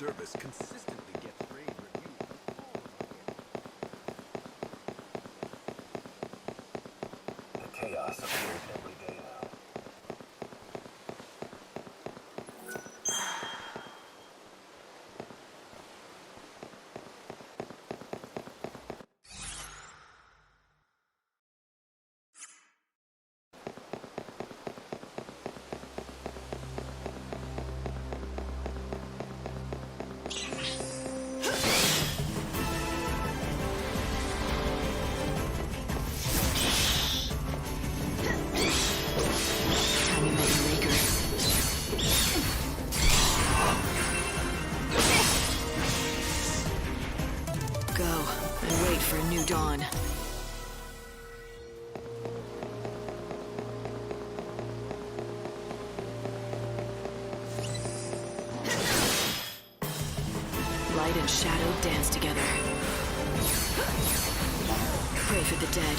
service consistently gets rave reviews from all of our The chaos appears every day now. Dawn. Light and shadow dance together. Pray for the dead.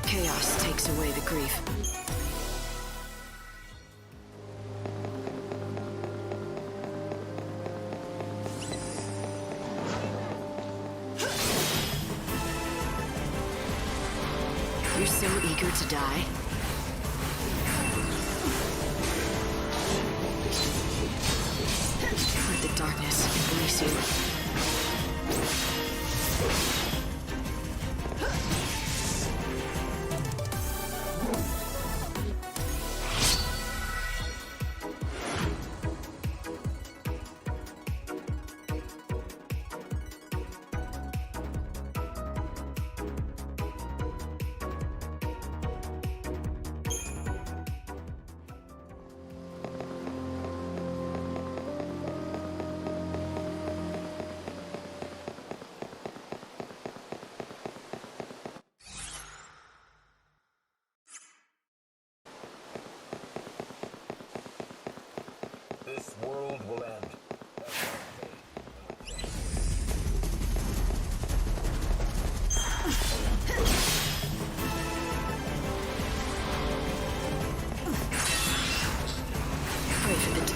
Chaos takes away the grief. You're so eager to die? Let the darkness embrace you. This world will end. Pray for the dead.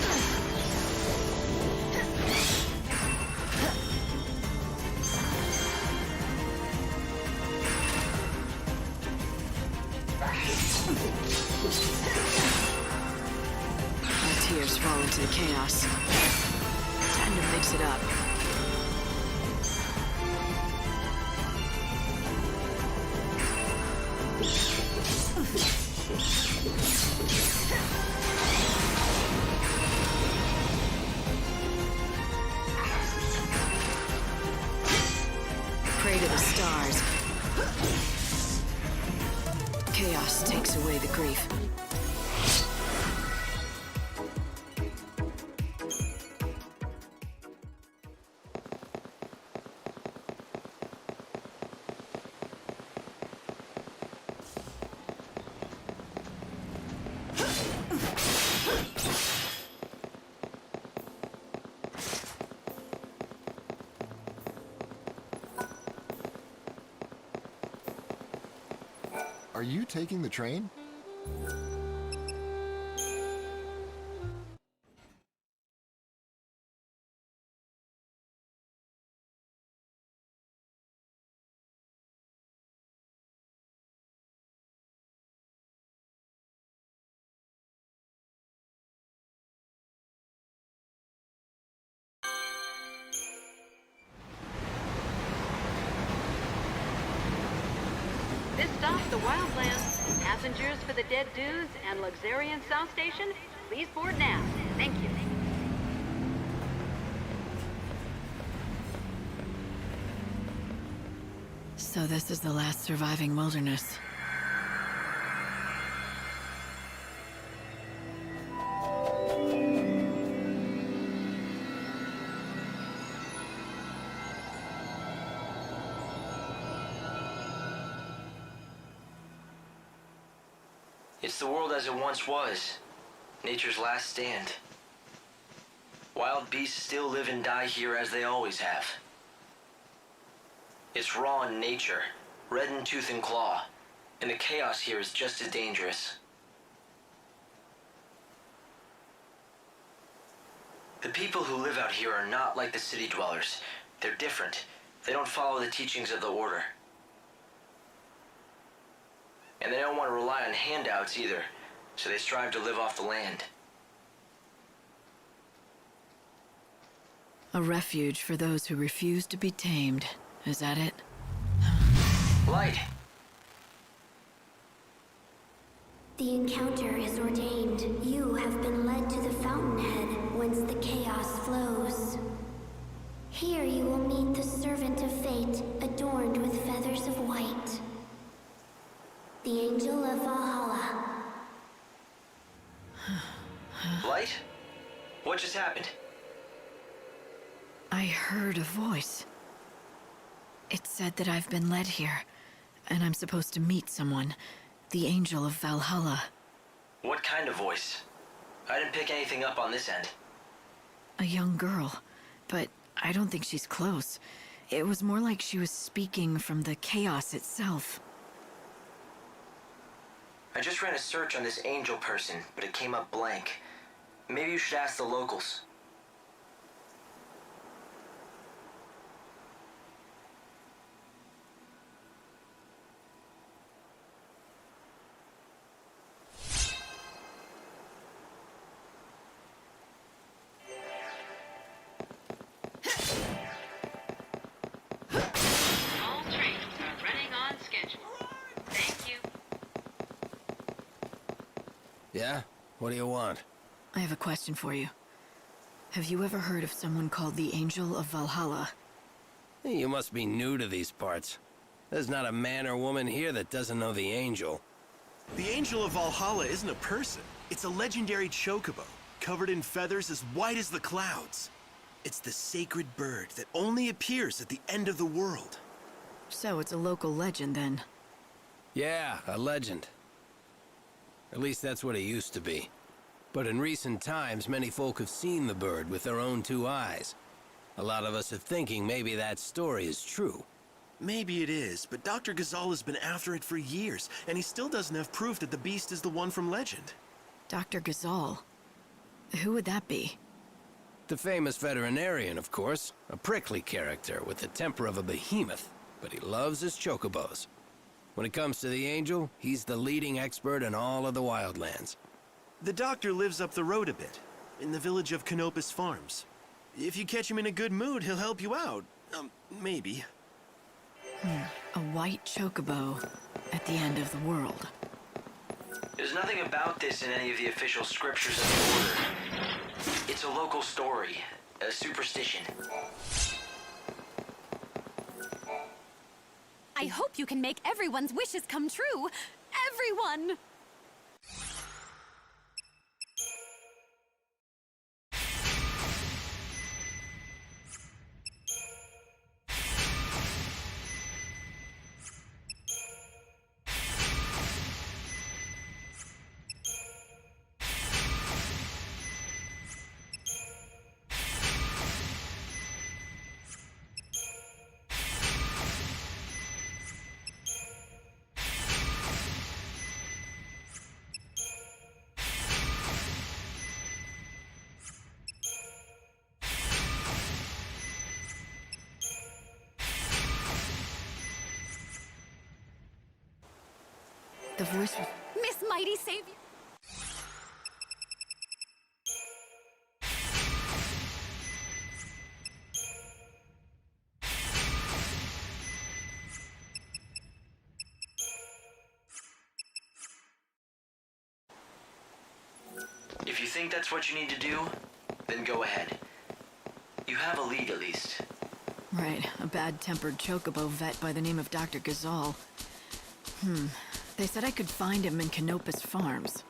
Tears fall into the chaos. Time to mix it up. Pray to the stars. Chaos takes away the grief. Are you taking the train? This stops the Wildlands. Passengers for the Dead Dudes and Luxurian South Station, please board now. Thank you. So this is the last surviving wilderness. It's the world as it once was. Nature's last stand. Wild beasts still live and die here as they always have. It's raw in nature, red in tooth and claw, and the chaos here is just as dangerous. The people who live out here are not like the city dwellers. They're different. They don't follow the teachings of the Order. And they don't want to rely on handouts either, so they strive to live off the land. A refuge for those who refuse to be tamed. Is that it? Light! The encounter is ordained. You have been led to the fountainhead, whence the chaos flows. Here you will meet the servant of fate, adorned with feathers of white. The angel of Valhalla. Light? What just happened? I heard a voice. It said that I've been led here, and I'm supposed to meet someone. The angel of Valhalla. What kind of voice? I didn't pick anything up on this end. A young girl, but I don't think she's close. It was more like she was speaking from the chaos itself. I just ran a search on this angel person, but it came up blank. Maybe you should ask the locals. All trains are running on schedule. Thank you. Yeah? What do you want? I have a question for you. Have you ever heard of someone called the Angel of Valhalla? Hey, you must be new to these parts. There's not a man or woman here that doesn't know the angel. The Angel of Valhalla isn't a person. It's a legendary chocobo, covered in feathers as white as the clouds. It's the sacred bird that only appears at the end of the world. So it's a local legend then. Yeah, a legend. At least that's what it used to be. But in recent times, many folk have seen the bird with their own two eyes. A lot of us are thinking maybe that story is true. Maybe it is, but Dr. Ghazal has been after it for years, and he still doesn't have proof that the beast is the one from legend. Dr. Ghazal? Who would that be? The famous veterinarian, of course. A prickly character with the temper of a behemoth, but he loves his chocobos. When it comes to the angel, he's the leading expert in all of the wildlands. The doctor lives up the road a bit, in the village of Canopus Farms. If you catch him in a good mood, he'll help you out. Maybe. A white chocobo at the end of the world. There's nothing about this in any of the official scriptures of the Order. It's a local story, a superstition. I hope you can make everyone's wishes come true. Everyone! The voice was... Miss Mighty Savior! If you think that's what you need to do, then go ahead. You have a lead, at least. Right, a bad-tempered chocobo vet by the name of Dr. Ghazal. They said I could find him in Canopus Farms.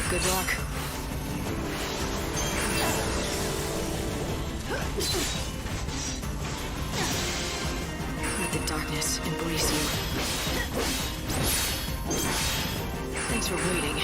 Good luck. Let the darkness embrace you. Thanks for waiting.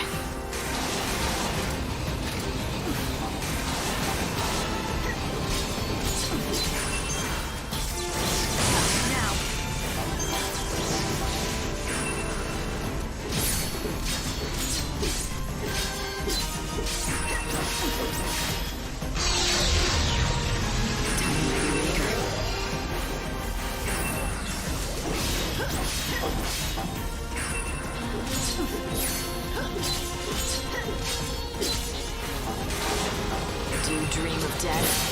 Do you dream of death?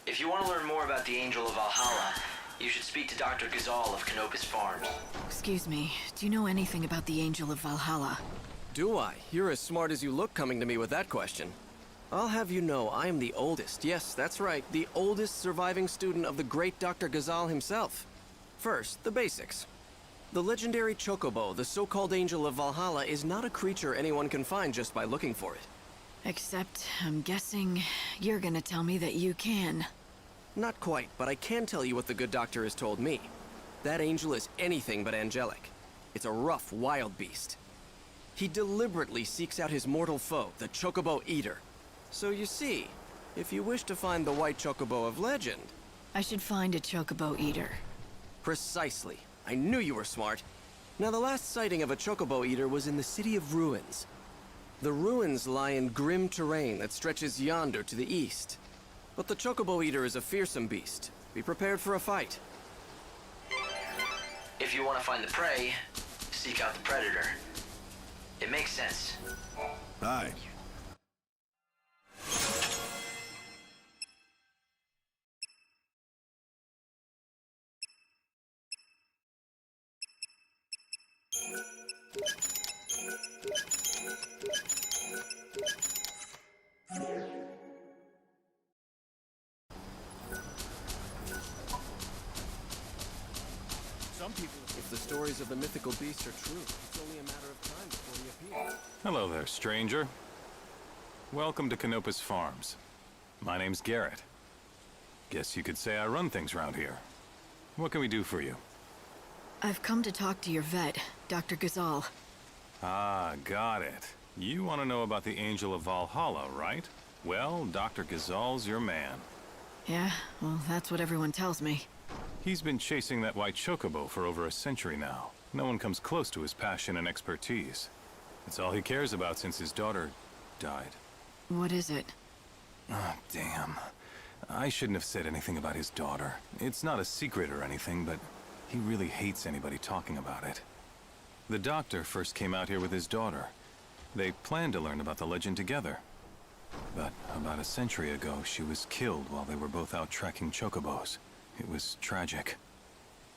If you want to learn more about the Angel of Valhalla, you should speak to Dr. Gazal of Canopus Farms. Excuse me, do you know anything about the Angel of Valhalla? Do I? You're as smart as you look coming to me with that question. I'll have you know I am the oldest, yes, that's right, the oldest surviving student of the great Dr. Gazal himself. First, the basics. The legendary Chocobo, the so-called Angel of Valhalla, is not a creature anyone can find just by looking for it. Except, I'm guessing you're gonna tell me that you can. Not quite, but I can tell you what the good doctor has told me. That angel is anything but angelic. It's a rough, wild beast. He deliberately seeks out his mortal foe, the Chocobo Eater. So you see, if you wish to find the white Chocobo of legend... I should find a Chocobo Eater. Precisely. I knew you were smart. Now, the last sighting of a Chocobo Eater was in the City of Ruins. The ruins lie in grim terrain that stretches yonder to the east. But the Chocobo Eater is a fearsome beast. Be prepared for a fight. If you want to find the prey, seek out the predator. It makes sense. Hi. If the stories of the mythical beasts are true, it's only a matter of time before he appears. Hello there, stranger. Welcome to Canopus Farms. My name's Garrett. Guess you could say I run things around here. What can we do for you? I've come to talk to your vet, Dr. Gazal. Ah, got it. You want to know about the Angel of Valhalla, right? Well, Dr. Gazal's your man. Yeah, well, that's what everyone tells me. He's been chasing that white chocobo for over a century now. No one comes close to his passion and expertise. It's all he cares about since his daughter died. What is it? Ah, damn. I shouldn't have said anything about his daughter. It's not a secret or anything, but he really hates anybody talking about it. The doctor first came out here with his daughter. They planned to learn about the legend together. But about a century ago, she was killed while they were both out tracking chocobos. It was tragic.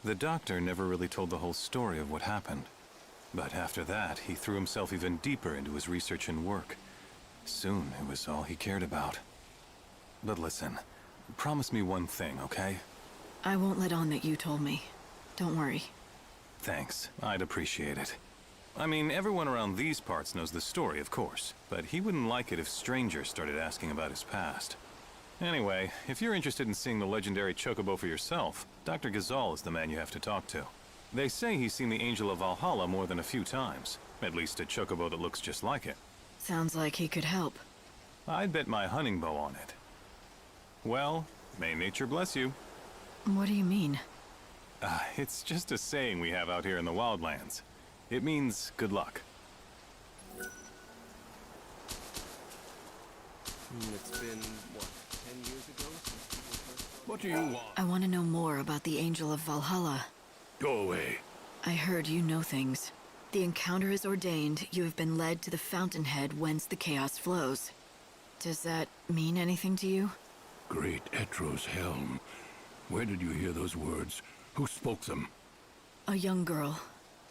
The doctor never really told the whole story of what happened. But after that, he threw himself even deeper into his research and work. Soon, it was all he cared about. But listen, promise me one thing, okay? I won't let on that you told me. Don't worry. Thanks. I'd appreciate it. I mean, everyone around these parts knows the story, of course, but he wouldn't like it if strangers started asking about his past. Anyway, if you're interested in seeing the legendary chocobo for yourself, Dr. Gazal is the man you have to talk to. They say he's seen the Angel of Valhalla more than a few times. At least a chocobo that looks just like it. Sounds like he could help. I'd bet my hunting bow on it. Well, may nature bless you. What do you mean? It's just a saying we have out here in the wildlands. It means good luck. It's been, what, 10 years ago since people first... What do you want? I want to know more about the Angel of Valhalla. Go away. I heard you know things. The encounter is ordained. You have been led to the fountainhead whence the chaos flows. Does that mean anything to you? Great Etro's helm. Where did you hear those words? Who spoke them? A young girl,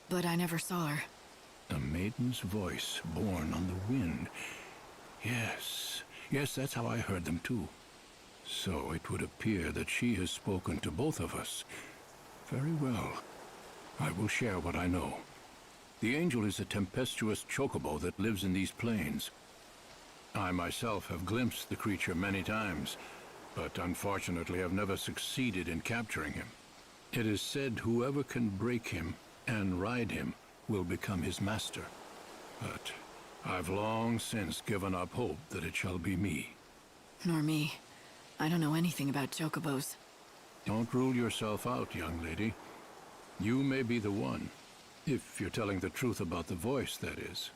but I never saw her. A maiden's voice born on the wind. Yes, that's how I heard them too. So it would appear that she has spoken to both of us. Very well. I will share what I know. The angel is a tempestuous chocobo that lives in these plains. I myself have glimpsed the creature many times, but unfortunately have never succeeded in capturing him. It is said whoever can break him and ride him will become his master. But I've long since given up hope that it shall be me. Nor me. I don't know anything about chocobos. Don't rule yourself out, young lady. You may be the one. If you're telling the truth about the voice, that is.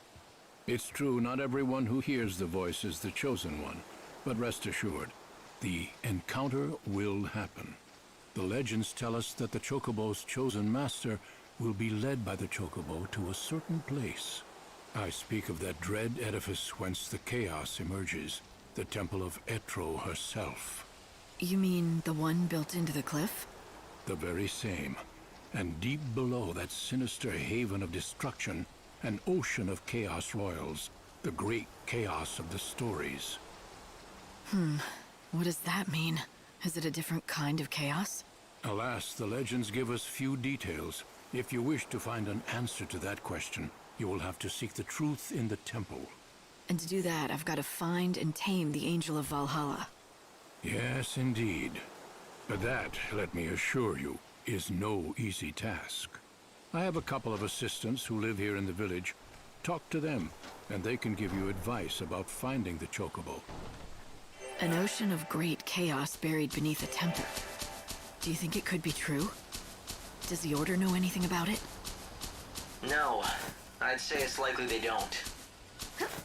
It's true, not everyone who hears the voice is the chosen one. But rest assured, the encounter will happen. The legends tell us that the chocobo's chosen master will be led by the chocobo to a certain place. I speak of that dread edifice whence the chaos emerges, the temple of Etro herself. You mean the one built into the cliff? The very same. And deep below that sinister haven of destruction, an ocean of chaos royals, the great chaos of the stories. What does that mean? Is it a different kind of chaos? Alas, the legends give us few details. If you wish to find an answer to that question, you will have to seek the truth in the temple. And to do that, I've got to find and tame the Angel of Valhalla. Yes, indeed. But that, let me assure you, is no easy task. I have a couple of assistants who live here in the village. Talk to them, and they can give you advice about finding the chocobo. An ocean of great chaos buried beneath a temple. Do you think it could be true? Does the Order know anything about it? No, I'd say it's likely they don't.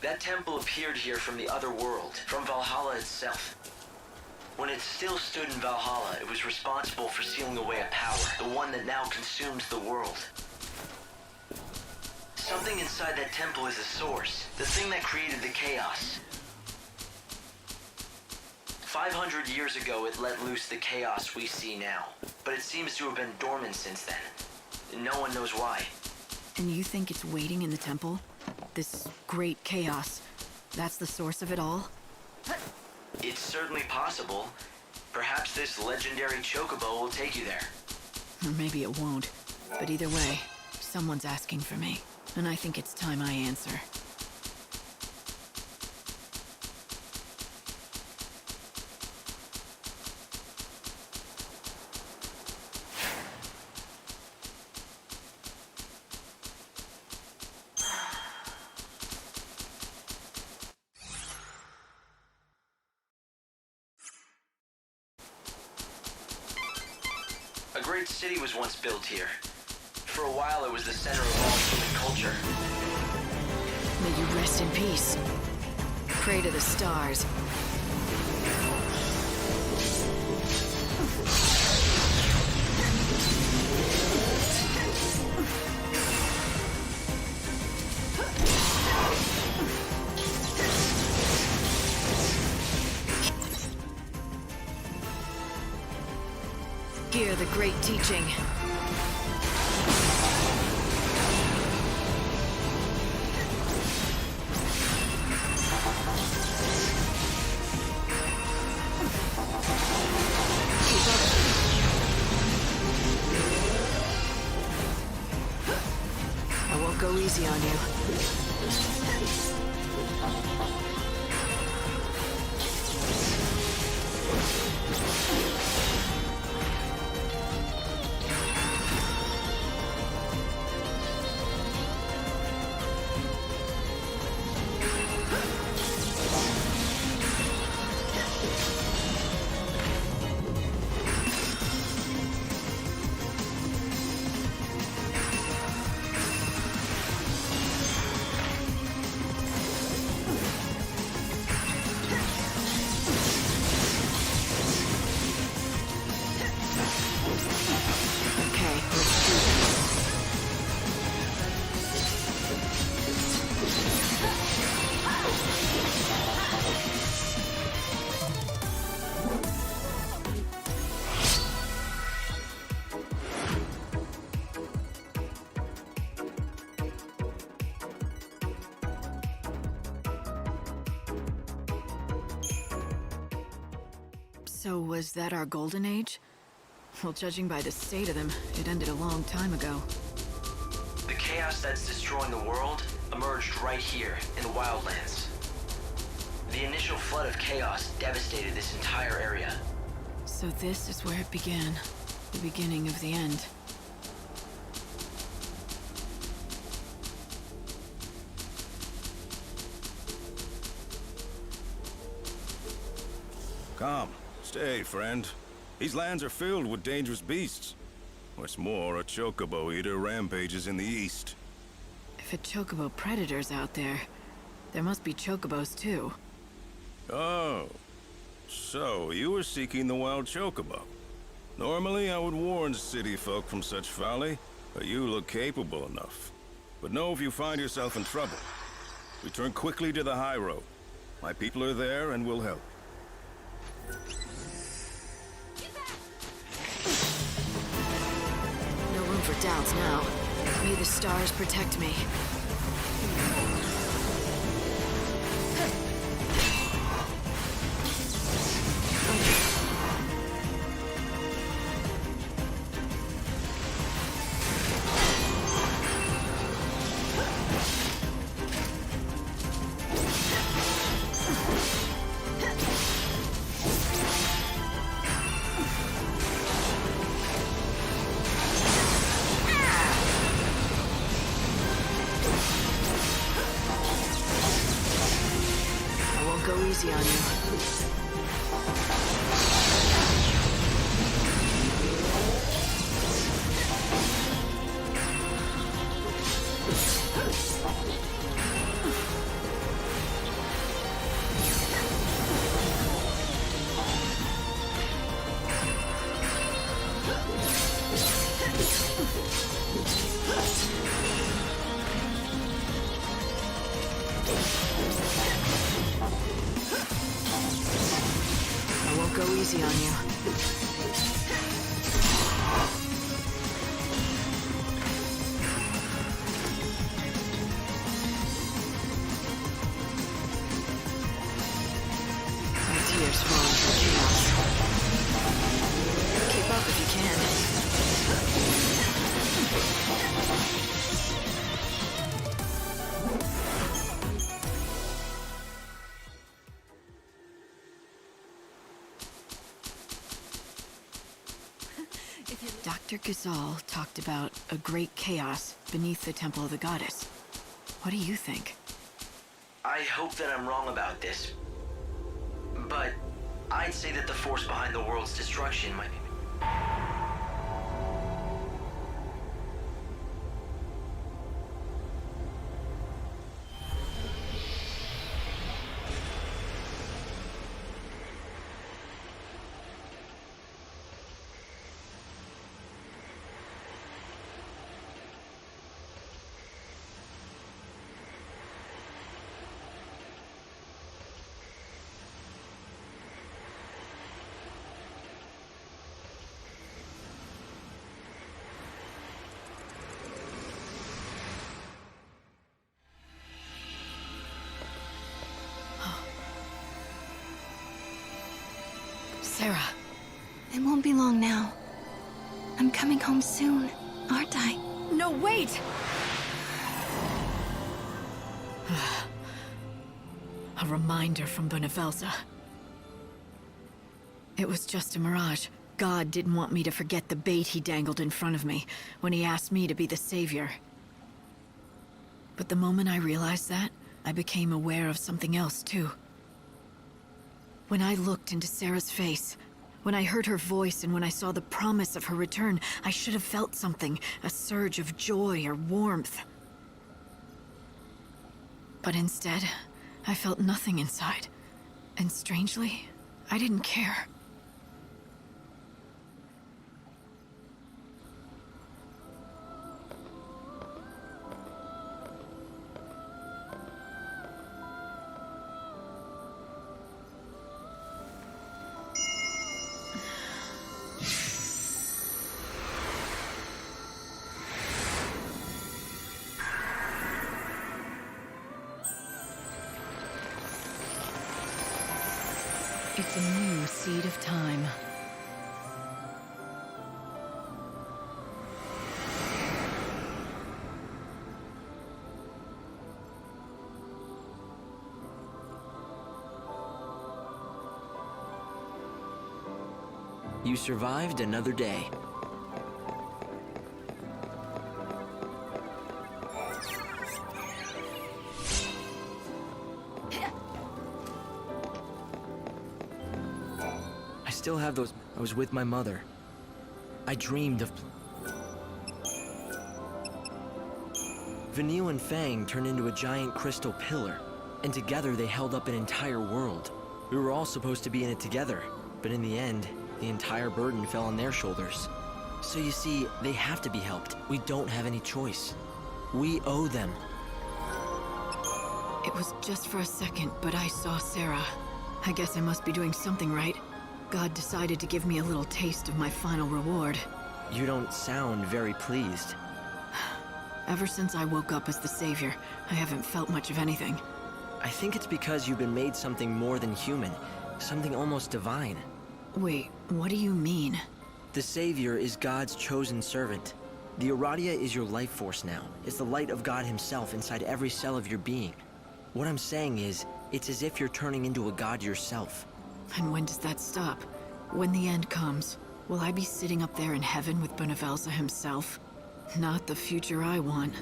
That temple appeared here from the other world, from Valhalla itself. When it still stood in Valhalla, it was responsible for sealing away a power, the one that now consumes the world. Something inside that temple is the source, the thing that created the chaos. 500 years ago, it let loose the chaos we see now, but it seems to have been dormant since then. No one knows why. And you think it's waiting in the temple? This great chaos, that's the source of it all? It's certainly possible. Perhaps this legendary chocobo will take you there. Or maybe it won't. But either way, someone's asking for me, and I think it's time I answer. A great city was once built here. For a while, it was the center of all human culture. May you rest in peace. Pray to the stars. Hear the great teaching. I won't go easy on you. So was that our golden age? Well, judging by the state of them, it ended a long time ago. The chaos that's destroying the world emerged right here in the Wildlands. The initial flood of chaos devastated this entire area. So this is where it began. The beginning of the end. Come, stay, friend. These lands are filled with dangerous beasts. What's more, a chocobo eater rampages in the east. If a chocobo predator's out there, there must be chocobos too. Oh, so you were seeking the wild chocobo. Normally, I would warn city folk from such folly, but you look capable enough. But know if you find yourself in trouble, return quickly to the high road. My people are there and will help. No room for doubts now. May the stars protect me. Go easy on you. Go easy on you. My tears fall into chaos. Keep up if you can. Dr. Ghazal talked about a great chaos beneath the Temple of the Goddess. What do you think? I hope that I'm wrong about this, but I'd say that the force behind the world's destruction might be... Sarah. It won't be long now. I'm coming home soon, aren't I? No, wait! A reminder from Benevelza. It was just a mirage. God didn't want me to forget the bait he dangled in front of me when he asked me to be the savior. But the moment I realized that, I became aware of something else too. When I looked into Sarah's face, when I heard her voice and when I saw the promise of her return, I should have felt something, a surge of joy or warmth. But instead, I felt nothing inside. And strangely, I didn't care. It's a new seed of time. You survived another day. I still have those. I was with my mother. I dreamed of... Vanille and Fang turned into a giant crystal pillar, and together they held up an entire world. We were all supposed to be in it together, but in the end, the entire burden fell on their shoulders. So you see, they have to be helped. We don't have any choice. We owe them. It was just for a second, but I saw Sarah. I guess I must be doing something right. God decided to give me a little taste of my final reward. You don't sound very pleased. Ever since I woke up as the Savior, I haven't felt much of anything. I think it's because you've been made something more than human. Something almost divine. Wait, what do you mean? The Savior is God's chosen servant. The Aradia is your life force now. It's the light of God himself inside every cell of your being. What I'm saying is, it's as if you're turning into a god yourself. And when does that stop? When the end comes, will I be sitting up there in heaven with Benevelza himself? Not the future I want.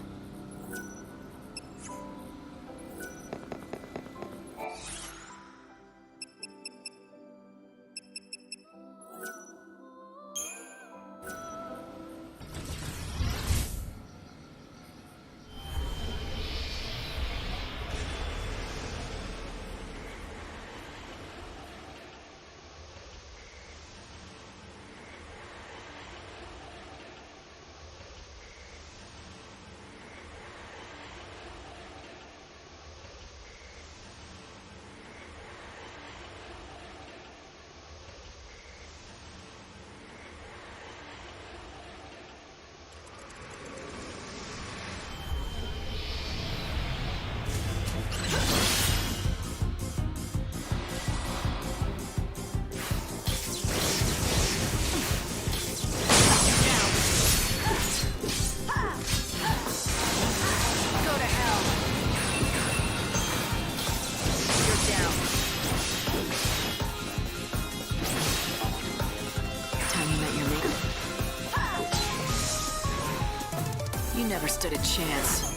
You never stood a chance.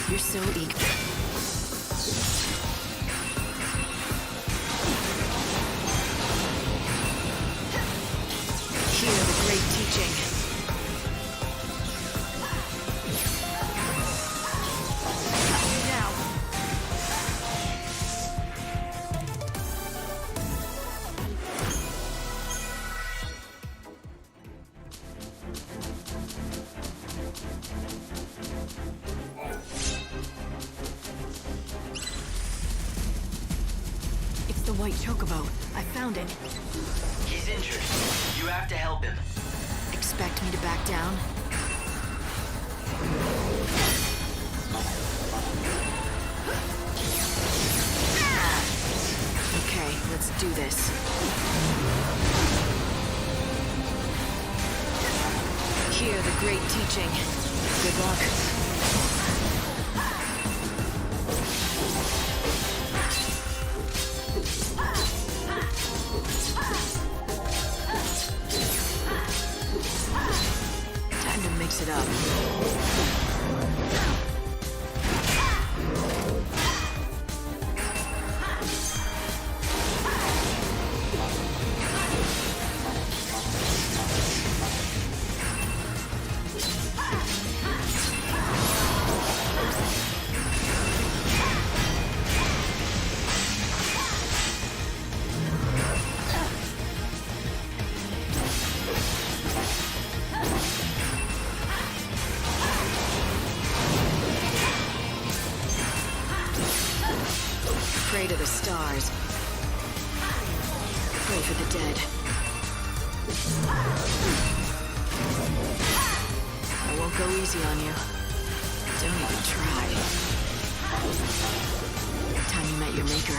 You're so eager. Hear the great teaching. Now. It's the white chocobo. I found it. He's injured. You have to help him. Expect me to back down? Okay, let's do this. Hear the great teaching. Good luck. Time to mix it up. stars. Pray for the dead. I won't go easy on you. Don't even try. Time you met your maker.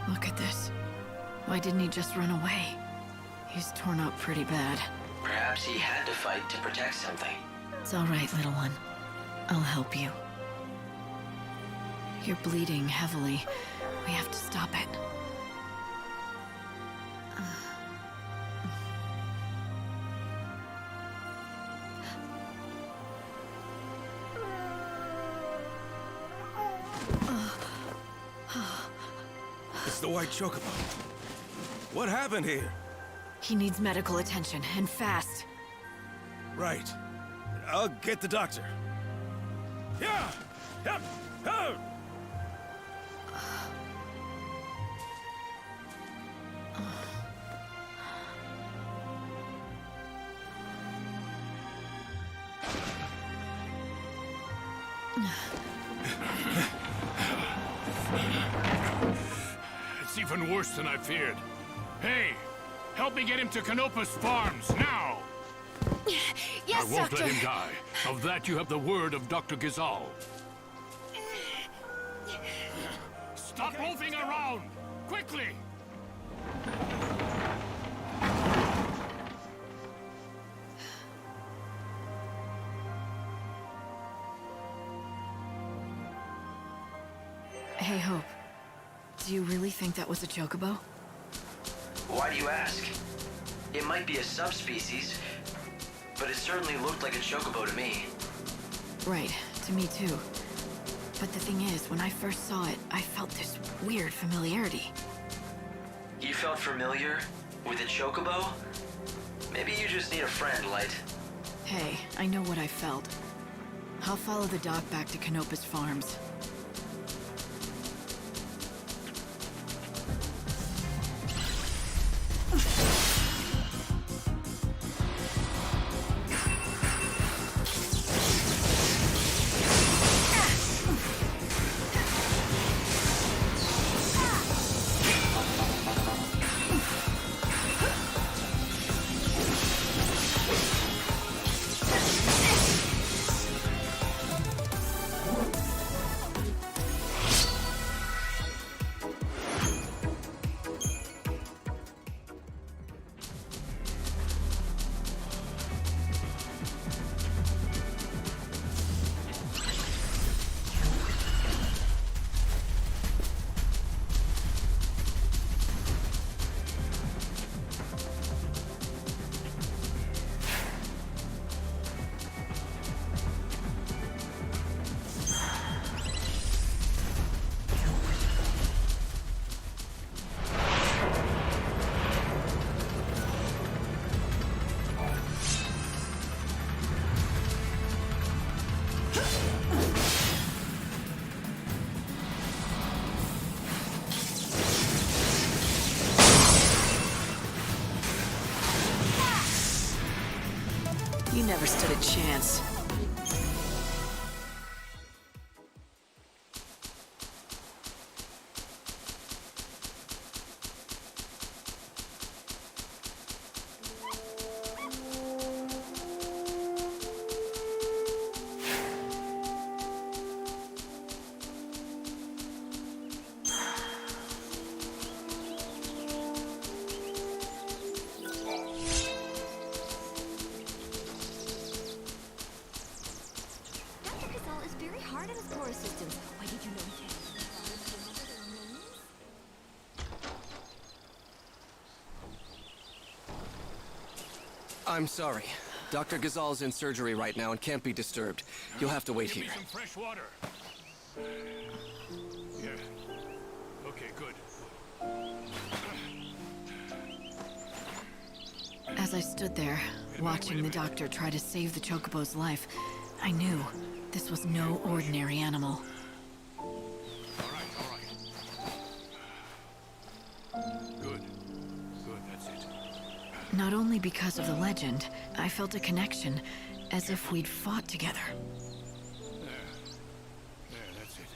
Look at this. Why didn't he just run away? He's torn up pretty bad. Perhaps he had to fight to protect something. It's all right, little one. I'll help you. You're bleeding heavily. We have to stop it. It's the white chocobo. What happened here? He needs medical attention, and fast. Right. I'll get the doctor. Yeah! Yep! Oh! It's even worse than I feared. Hey, help me get him to Canopus Farms, now! Yes, I won't Doctor. let him die. Of that you have the word of Dr. Gazal. Stop moving around! Quickly! Hey, Hope. Do you really think that was a chocobo? Why do you ask? It might be a subspecies, but it certainly looked like a chocobo to me. Right, to me too. But the thing is, when I first saw it, I felt this weird familiarity. You felt familiar with a chocobo? Maybe you just need a friend, Light. Hey, I know what I felt. I'll follow the doc back to Canopus Farms. You never stood a chance. I'm sorry. Dr. Gazal's in surgery right now and can't be disturbed. You'll have to wait Give here. me some fresh water. Yeah. Okay, good. As I stood there, watching the doctor try to save the chocobo's life, I knew this was no ordinary animal. All right. Good. Good, that's it. Not only because of the legend, I felt a connection, as if we'd fought together. There, that's it.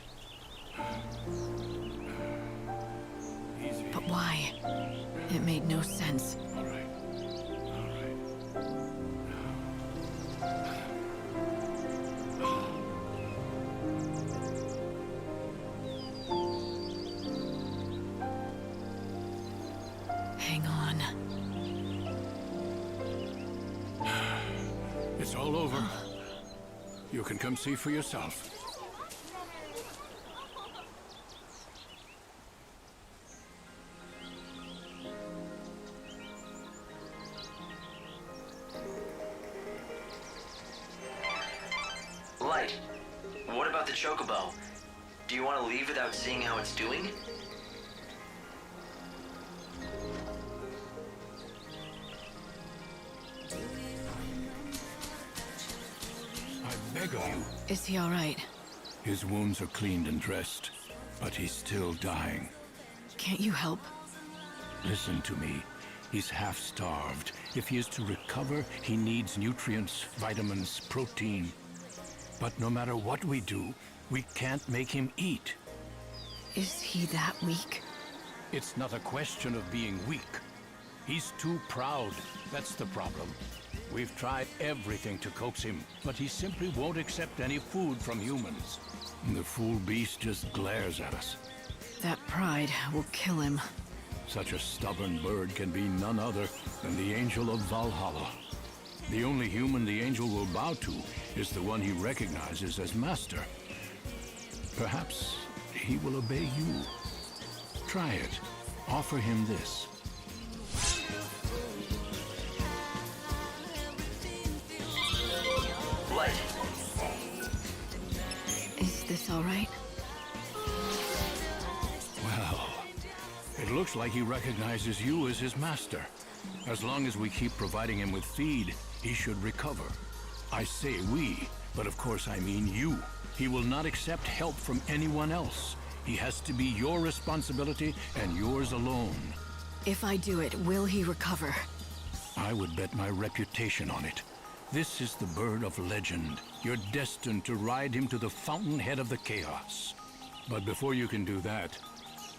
Easy. But why? It made no sense. All right. Hang on. It's all over. You can come see for yourself. Light, what about the chocobo? Do you want to leave without seeing how it's doing? I beg of you. Is he all right? His wounds are cleaned and dressed, but he's still dying. Can't you help? Listen to me. He's half-starved. If he is to recover, he needs nutrients, vitamins, protein. But no matter what we do, we can't make him eat. Is he that weak? It's not a question of being weak. He's too proud. That's the problem. We've tried everything to coax him, but he simply won't accept any food from humans. The fool beast just glares at us. That pride will kill him. Such a stubborn bird can be none other than the Angel of Valhalla. The only human the angel will bow to is the one he recognizes as master. Perhaps he will obey you. Try it. Offer him this. Light. Is this all right? Well, it looks like he recognizes you as his master. As long as we keep providing him with feed, he should recover. I say we, but of course I mean you. He will not accept help from anyone else. He has to be your responsibility and yours alone. If I do it, will he recover? I would bet my reputation on it. This is the bird of legend. You're destined to ride him to the fountainhead of the chaos. But before you can do that,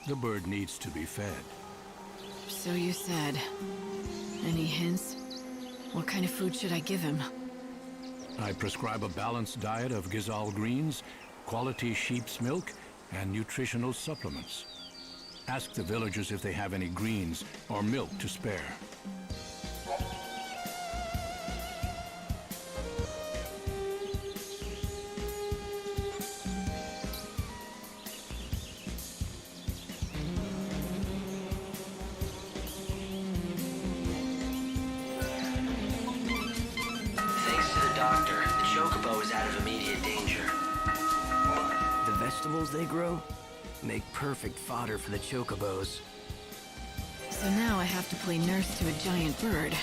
the bird needs to be fed. So you said. Any hints? What kind of food should I give him? I prescribe a balanced diet of Gizal greens, quality sheep's milk, and nutritional supplements. Ask the villagers if they have any greens or milk to spare. They grow make perfect fodder for the chocobos. So now I have to play nurse to a giant bird.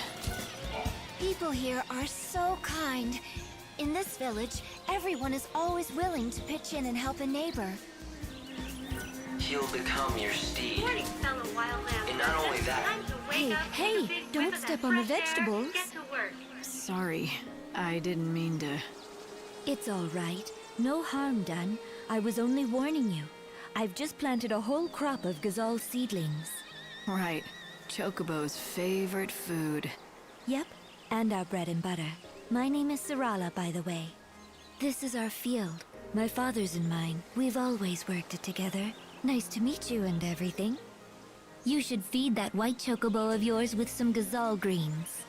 People here are so kind. In this village, everyone is always willing to pitch in and help a neighbor. He'll become your steed. Morning, fellow wildland. And not only that... Hey, don't step on the vegetables. Get to work. Sorry, I didn't mean to... It's all right. No harm done. I was only warning you. I've just planted a whole crop of Gazal seedlings. Right. Chocobo's favorite food. Yep, and our bread and butter. My name is Sarala, by the way. This is our field. My father's and mine. We've always worked it together. Nice to meet you and everything. You should feed that white chocobo of yours with some Gazal greens.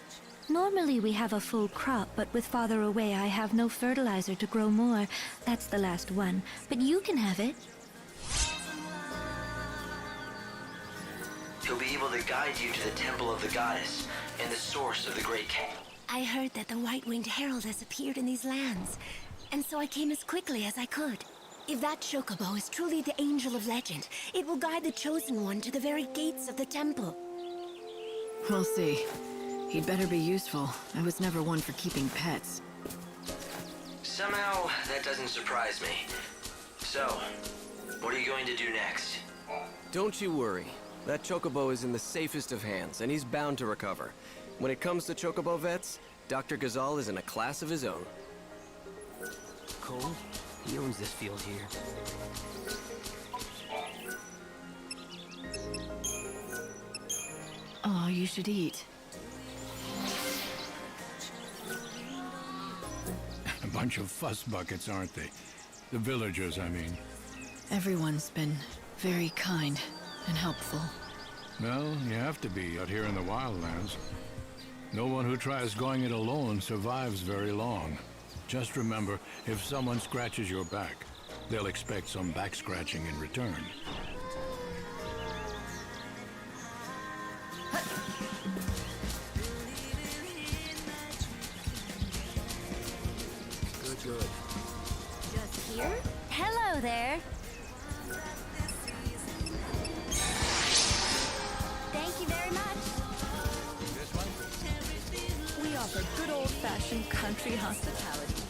Normally we have a full crop, but with father away I have no fertilizer to grow more. That's the last one, but you can have it. He'll be able to guide you to the temple of the goddess and the source of the great king. I heard that the White-Winged Herald has appeared in these lands, and so I came as quickly as I could. If that chocobo is truly the angel of legend, it will guide the Chosen One to the very gates of the temple. We'll see. He'd better be useful. I was never one for keeping pets. Somehow, that doesn't surprise me. So, what are you going to do next? Don't you worry. That Chocobo is in the safest of hands, and he's bound to recover. When it comes to Chocobo vets, Dr. Gazal is in a class of his own. Cole, he owns this field here. Oh, you should eat. A bunch of fuss buckets, aren't they? The villagers, I mean. Everyone's been very kind and helpful. Well, you have to be out here in the wildlands. No one who tries going it alone survives very long. Just remember, if someone scratches your back, they'll expect some back scratching in return. Good. Just here? Hello there. Thank you very much. We offer good old-fashioned country hospitality.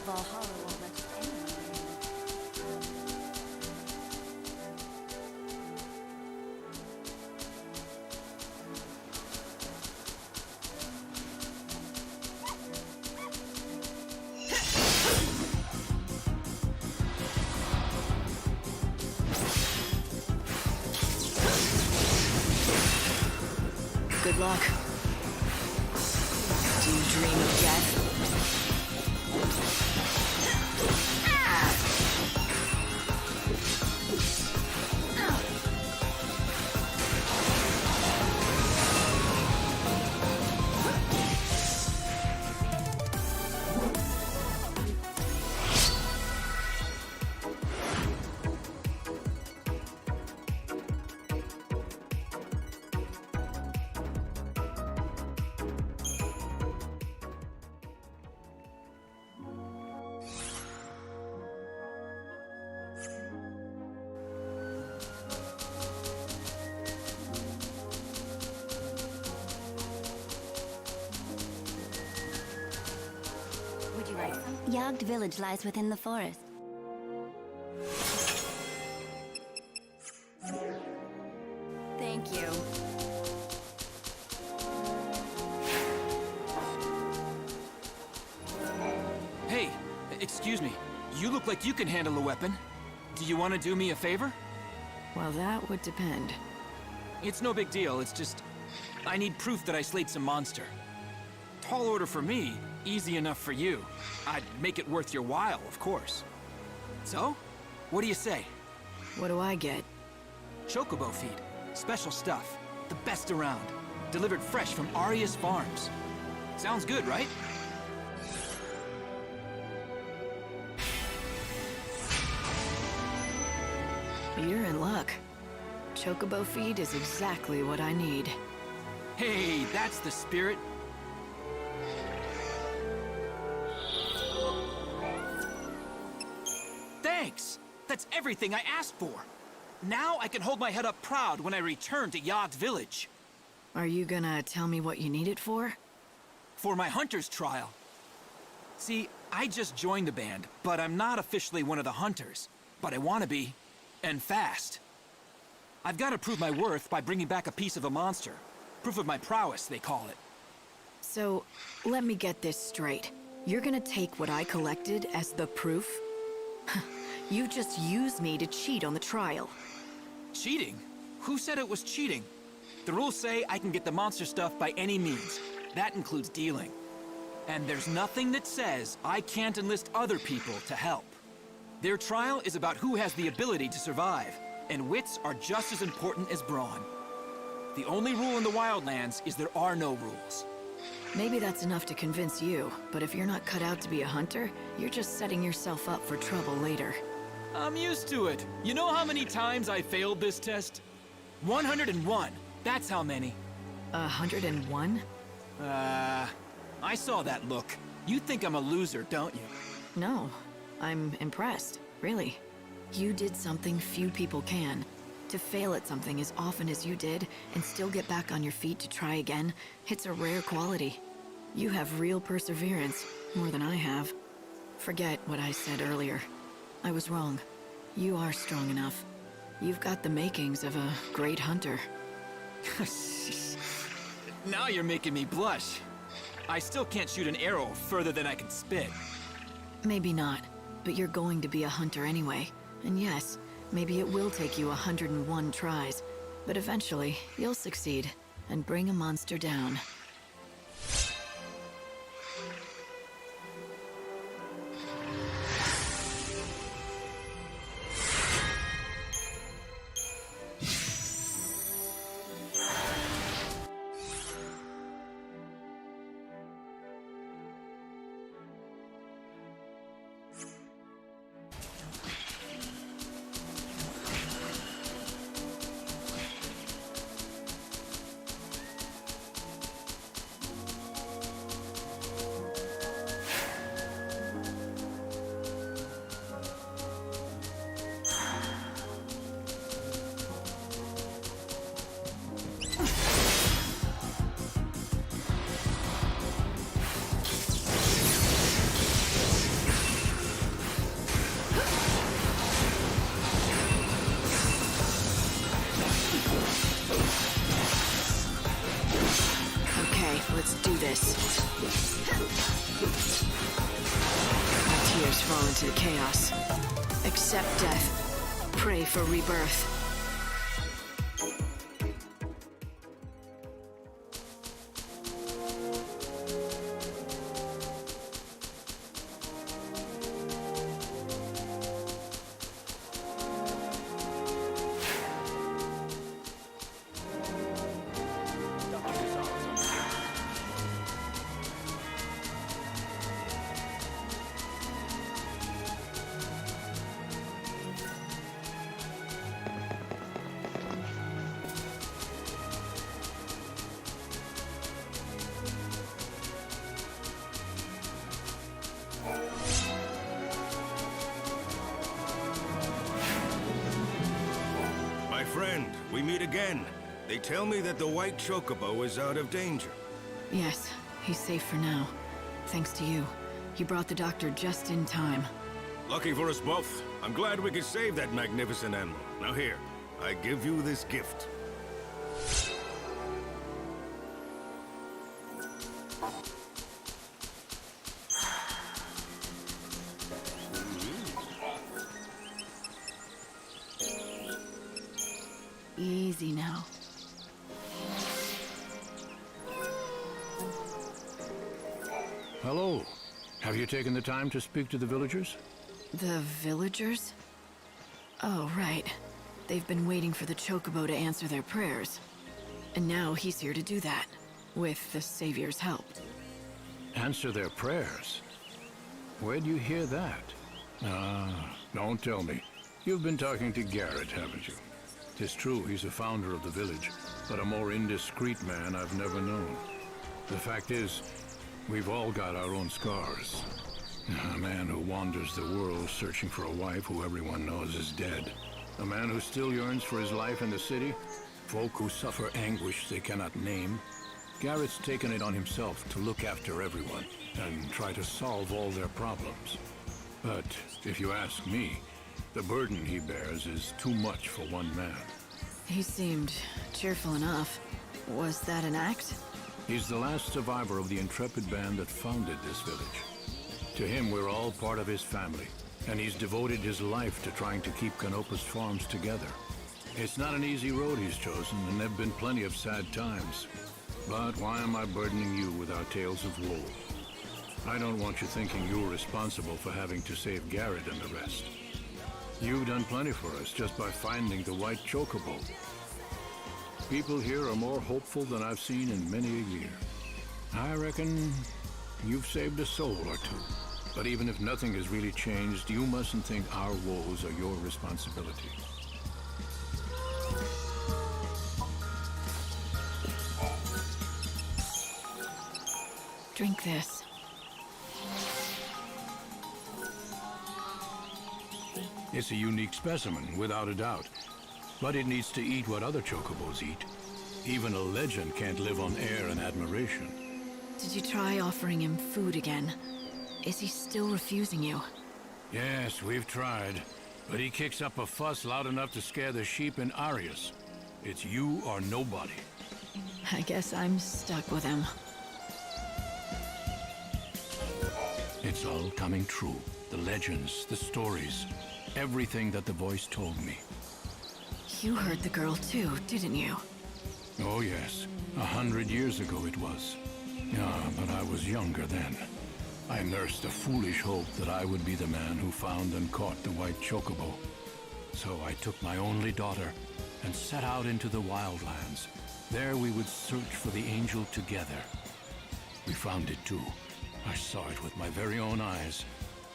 Valhalla won't let you anywhere. Good luck. Do you dream of death? Yogd village lies within the forest. Thank you. Hey, excuse me. You look like you can handle a weapon. Do you want to do me a favor? Well, that would depend. It's no big deal, it's just... I need proof that I slayed some monster. Tall order for me, easy enough for you. I'd make it worth your while, of course. So, what do you say? What do I get? Chocobo feed. Special stuff. The best around. Delivered fresh from Aria's farms. Sounds good, right? You're in luck. Chocobo feed is exactly what I need. Hey, that's the spirit. Thanks! That's everything I asked for. Now I can hold my head up proud when I return to Yogg Village. Are you gonna tell me what you need it for? For my hunter's trial. See, I just joined the band, but I'm not officially one of the hunters. But I want to be, and fast. I've got to prove my worth by bringing back a piece of a monster. Proof of my prowess, they call it. So, let me get this straight. You're gonna take what I collected as the proof? You just used me to cheat on the trial. Cheating? Who said it was cheating? The rules say I can get the monster stuff by any means. That includes dealing. And there's nothing that says I can't enlist other people to help. Their trial is about who has the ability to survive, and wits are just as important as brawn. The only rule in the Wildlands is there are no rules. Maybe that's enough to convince you, but if you're not cut out to be a hunter, you're just setting yourself up for trouble later. I'm used to it. You know how many times I failed this test? 101. That's how many. 101? I saw that look. You think I'm a loser, don't you? No. I'm impressed, really. You did something few people can. To fail at something as often as you did, and still get back on your feet to try again, it's a rare quality. You have real perseverance, more than I have. Forget what I said earlier. I was wrong. You are strong enough. You've got the makings of a great hunter. Now you're making me blush. I still can't shoot an arrow further than I can spit. Maybe not, but you're going to be a hunter anyway. And yes, maybe it will take you 101 tries, but eventually you'll succeed and bring a monster down. Let's do this. My tears fall into the chaos. Accept death. Pray for rebirth. Friend, we meet again. They tell me that the white chocobo is out of danger. Yes, he's safe for now. Thanks to you. You brought the doctor just in time. Lucky for us both. I'm glad we could save that magnificent animal. Now here, I give you this gift. Easy now. Hello. Have you taken the time to speak to the villagers? The villagers? Oh, right. They've been waiting for the Chocobo to answer their prayers. And now he's here to do that, with the Savior's help. Answer their prayers? Where'd you hear that? Ah, don't tell me. You've been talking to Garrett, haven't you? 'Tis true he's a founder of the village, but a more indiscreet man I've never known. The fact is, we've all got our own scars. A man who wanders the world searching for a wife who everyone knows is dead. A man who still yearns for his life in the city. Folk who suffer anguish they cannot name. Garrett's taken it on himself to look after everyone and try to solve all their problems. But if you ask me, the burden he bears is too much for one man. He seemed cheerful enough. Was that an act? He's the last survivor of the intrepid band that founded this village. To him, we're all part of his family, and he's devoted his life to trying to keep Canopus Farms together. It's not an easy road he's chosen, and there've been plenty of sad times. But why am I burdening you with our tales of woe? I don't want you thinking you're responsible for having to save Garrett and the rest. You've done plenty for us just by finding the white chocobo. People here are more hopeful than I've seen in many a year. I reckon you've saved a soul or two. But even if nothing has really changed, you mustn't think our woes are your responsibility. Drink this. It's a unique specimen, without a doubt. But it needs to eat what other chocobos eat. Even a legend can't live on air and admiration. Did you try offering him food again? Is he still refusing you? Yes, we've tried. But he kicks up a fuss loud enough to scare the sheep in Arius. It's you or nobody. I guess I'm stuck with him. It's all coming true. The legends, the stories, everything that the voice told me. You heard the girl too, didn't you? Oh yes, 100 years ago it was. Yeah, but I was younger then. I nursed a foolish hope that I would be the man who found and caught the white chocobo. So I took my only daughter and set out into the wildlands. There we would search for the angel together. We found it too. I saw it with my very own eyes.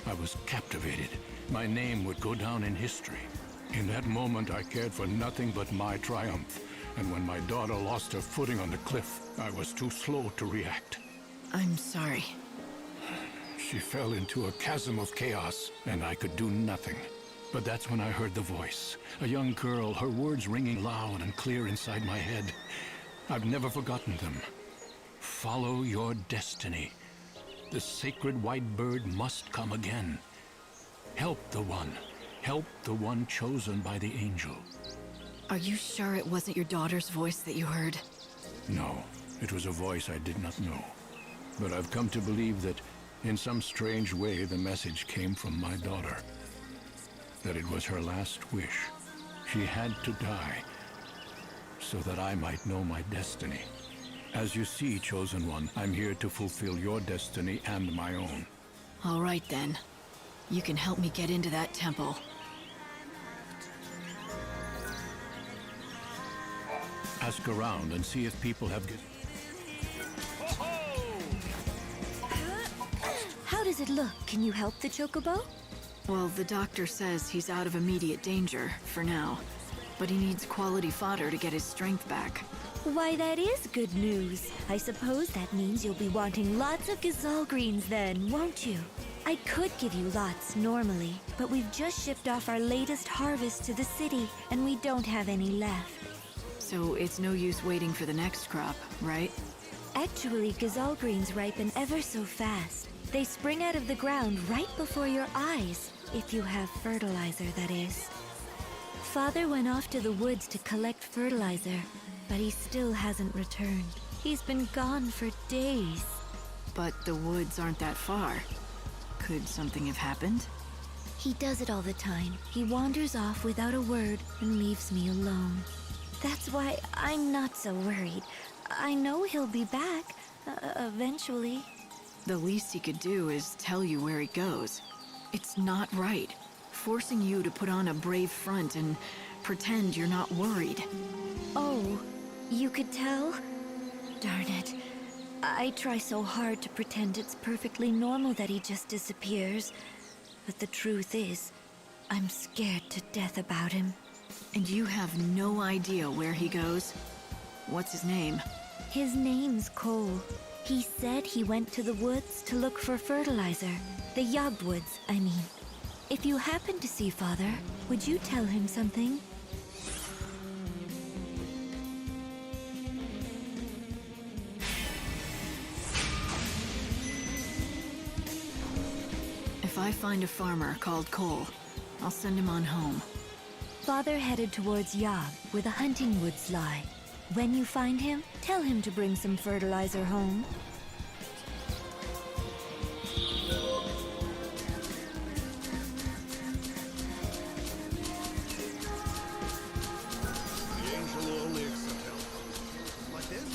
I was captivated. My name would go down in history. In that moment, I cared for nothing but my triumph. And when my daughter lost her footing on the cliff, I was too slow to react. I'm sorry. She fell into a chasm of chaos, and I could do nothing. But that's when I heard the voice. A young girl, her words ringing loud and clear inside my head. I've never forgotten them. Follow your destiny. The sacred white bird must come again. Help the one chosen by the angel. Are you sure it wasn't your daughter's voice that you heard? No, it was a voice I did not know. But I've come to believe that in some strange way the message came from my daughter. That it was her last wish. She had to die so that I might know my destiny. As you see, Chosen One, I'm here to fulfill your destiny and my own. All right then. You can help me get into that temple. Ask around and see if people have... How does it look? Can you help the chocobo? Well, the doctor says he's out of immediate danger, for now. But he needs quality fodder to get his strength back. Why, that is good news. I suppose that means you'll be wanting lots of gazelle greens then, won't you? I could give you lots normally, but we've just shipped off our latest harvest to the city, and we don't have any left. So it's no use waiting for the next crop, right? Actually, gazelle greens ripen ever so fast. They spring out of the ground right before your eyes, if you have fertilizer, that is. Father went off to the woods to collect fertilizer, but he still hasn't returned. He's been gone for days. But the woods aren't that far. Could something have happened? He does it all the time. He wanders off without a word and leaves me alone. That's why I'm not so worried. I know he'll be back, eventually. The least he could do is tell you where he goes. It's not right. Forcing you to put on a brave front and pretend you're not worried. Oh, you could tell? Darn it. I try so hard to pretend it's perfectly normal that he just disappears. But the truth is, I'm scared to death about him. And you have no idea where he goes? What's his name? His name's Cole. He said he went to the woods to look for fertilizer. The Yogwoods, I mean. If you happen to see Father, would you tell him something? If I find a farmer called Cole, I'll send him on home. Father headed towards Yog, where the hunting woods lie. When you find him, tell him to bring some fertilizer home. The angel will only accept help. Like this?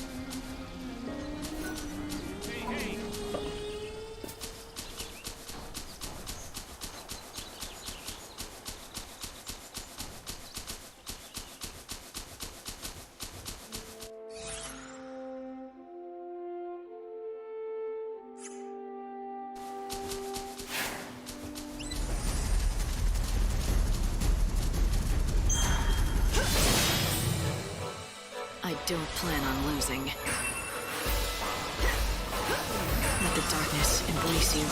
Hey! I don't plan on losing. Let the darkness embrace you.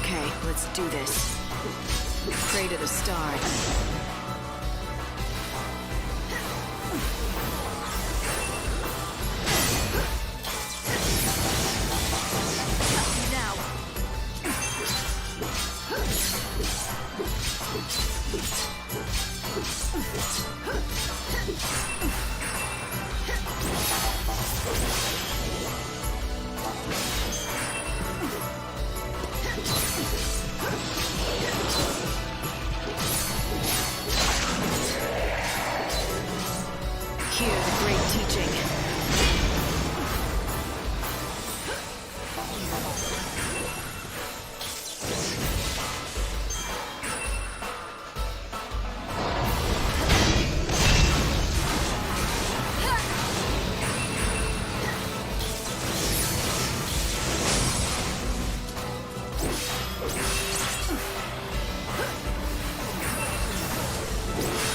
Okay, let's do this. Pray to the stars. Now. Hear the great teaching.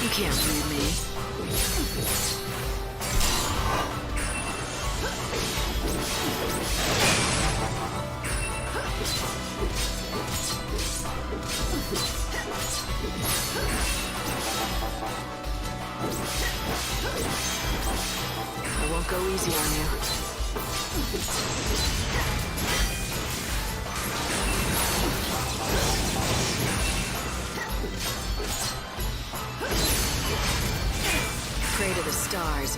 You can't read me. I won't go easy on you. Pray to the stars.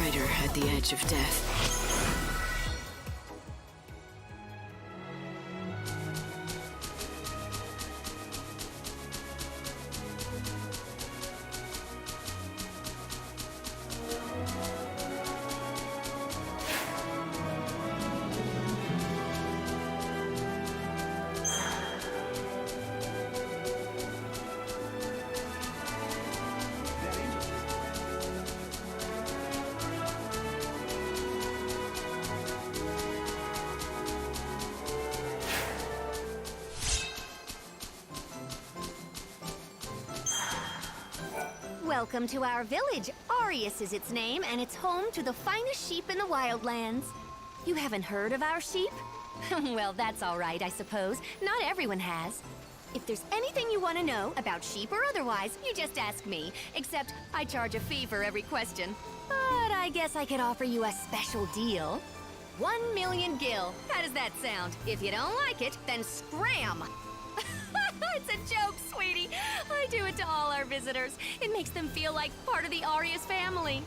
brighter at the edge of death. Welcome to our village. Arius is its name, and it's home to the finest sheep in the wildlands. You haven't heard of our sheep? Well, that's all right, I suppose. Not everyone has. If there's anything you want to know, about sheep or otherwise, you just ask me. Except, I charge a fee for every question. But I guess I could offer you a special deal. 1 million gil. How does that sound? If you don't like it, then scram! It's a joke, sweetie. I do it to all our visitors. It makes them feel like part of the Arius family.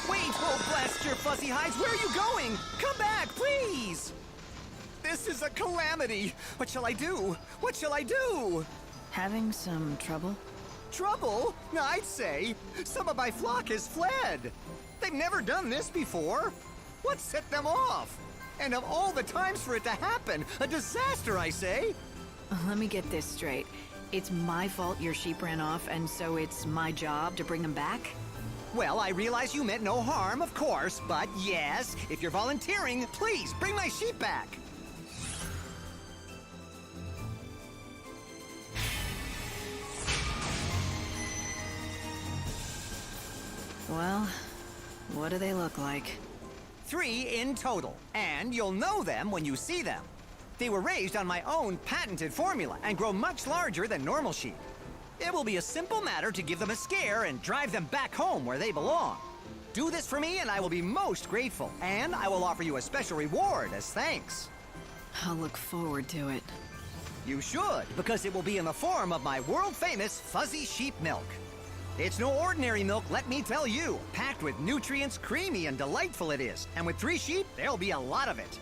Wait! Oh, blast your fuzzy hides! Where are you going? Come back, please! This is a calamity! What shall I do? What shall I do? Having some trouble? Trouble? I'd say. Some of my flock has fled. They've never done this before. What set them off? And of all the times for it to happen, a disaster, I say. Let me get this straight. It's my fault your sheep ran off, and so it's my job to bring them back? Well, I realize you meant no harm, of course, but yes, if you're volunteering, please bring my sheep back. Well, what do they look like? 3 in total, and you'll know them when you see them. They were raised on my own patented formula and grow much larger than normal sheep. It will be a simple matter to give them a scare and drive them back home where they belong. Do this for me and I will be most grateful, and I will offer you a special reward as thanks. I'll look forward to it. You should, because it will be in the form of my world-famous fuzzy sheep milk. It's no ordinary milk, let me tell you. Packed with nutrients, creamy and delightful it is. And with 3 sheep, there'll be a lot of it.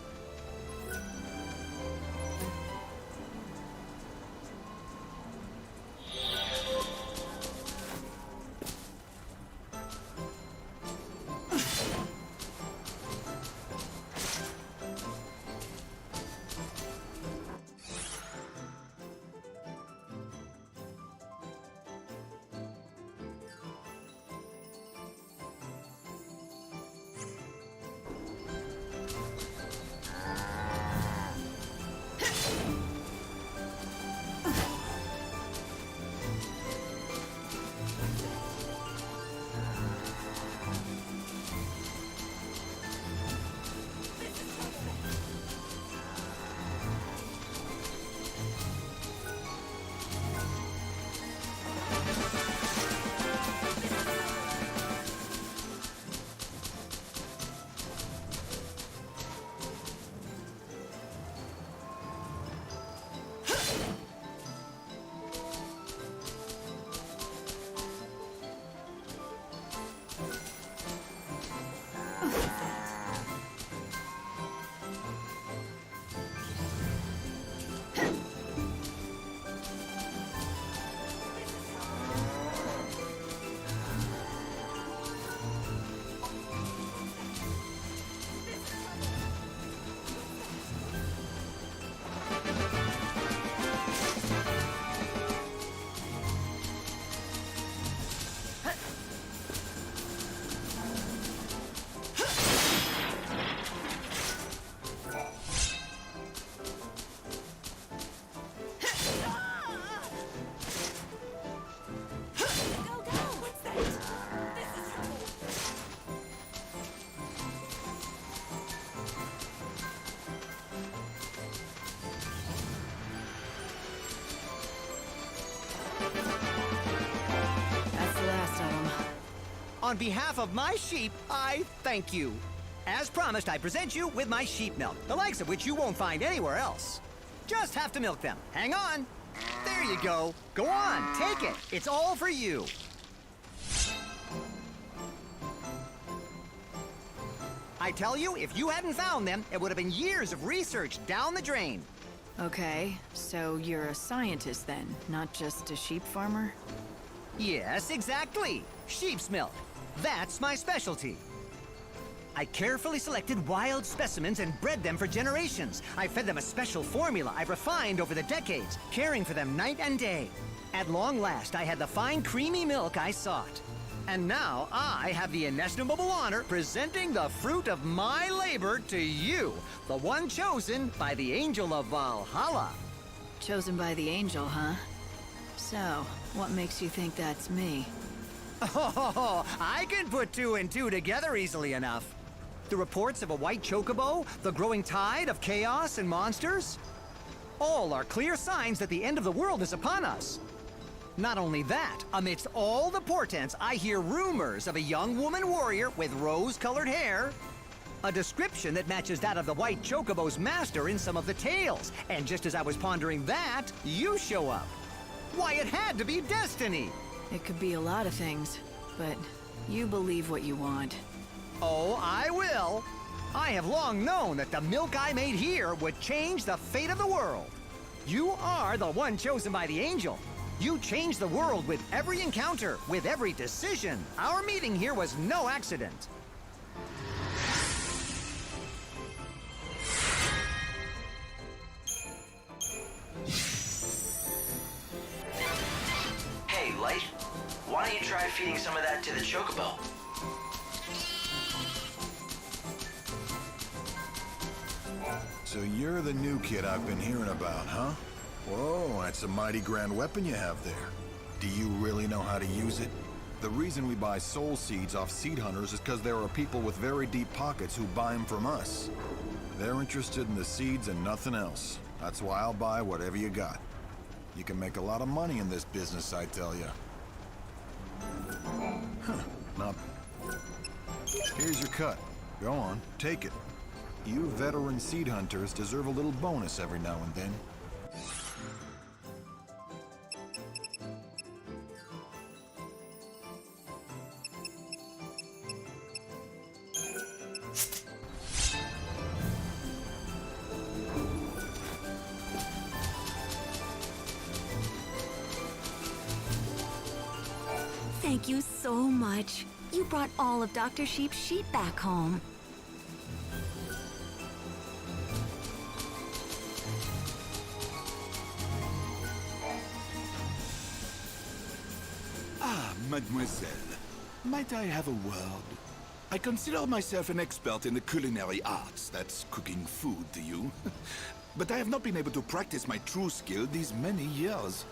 On behalf of my sheep, I thank you. As promised, I present you with my sheep milk, the likes of which you won't find anywhere else. Just have to milk them. Hang on. There you go. Go on, take it. It's all for you. I tell you, if you hadn't found them, it would have been years of research down the drain. Okay, so you're a scientist then, not just a sheep farmer? Yes, exactly. Sheep's milk. That's my specialty. I carefully selected wild specimens and bred them for generations. I fed them a special formula I've refined over the decades, caring for them night and day. At long last, I had the fine, creamy milk I sought. And now I have the inestimable honor presenting the fruit of my labor to you, the one chosen by the Angel of Valhalla. Chosen by the Angel, huh? So, what makes you think that's me? Oh, I can put two and two together easily enough. The reports of a white chocobo, the growing tide of chaos and monsters, all are clear signs that the end of the world is upon us. Not only that, amidst all the portents, I hear rumors of a young woman warrior with rose-colored hair, a description that matches that of the white chocobo's master in some of the tales. And just as I was pondering that, you show up. Why, it had to be destiny! It could be a lot of things, but you believe what you want. Oh, I will. I have long known that the milk I made here would change the fate of the world. You are the one chosen by the Angel. You changed the world with every encounter, with every decision. Our meeting here was no accident. Hey, Light, why don't you try feeding some of that to the chocobo? So you're the new kid I've been hearing about, huh? Whoa, that's a mighty grand weapon you have there. Do you really know how to use it? The reason we buy soul seeds off seed hunters is because there are people with very deep pockets who buy them from us. They're interested in the seeds and nothing else. That's why I'll buy whatever you got. You can make a lot of money in this business, I tell you. Huh, now, here's your cut. Go on, take it. You veteran seed hunters deserve a little bonus every now and then. Thank you so much. You brought all of Dr. Sheep's sheep back home. Ah, mademoiselle. Might I have a word? I consider myself an expert in the culinary arts. That's cooking food to you. But I have not been able to practice my true skill these many years.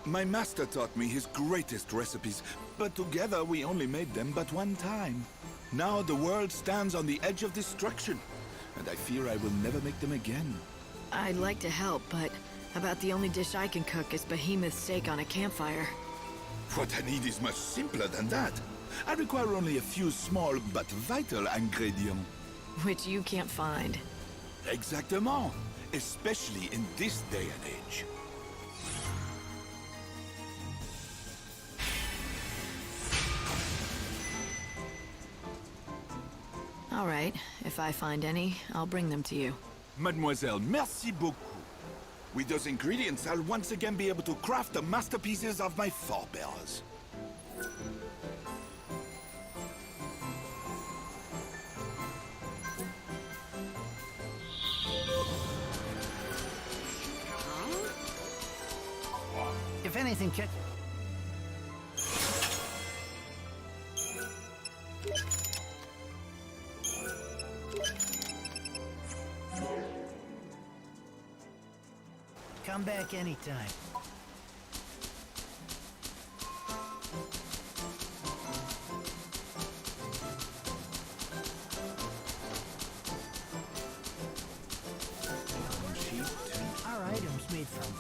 My master taught me his greatest recipes, but together we only made them but one time. Now the world stands on the edge of destruction, and I fear I will never make them again. I'd like to help, but about the only dish I can cook is behemoth steak on a campfire. What I need is much simpler than that. I require only a few small but vital ingredients. Which you can't find. Exactement. Especially in this day and age. All right, if I find any, I'll bring them to you. Mademoiselle, merci beaucoup. With those ingredients, I'll once again be able to craft the masterpieces of my forebears. If anything Come back anytime. Our items made from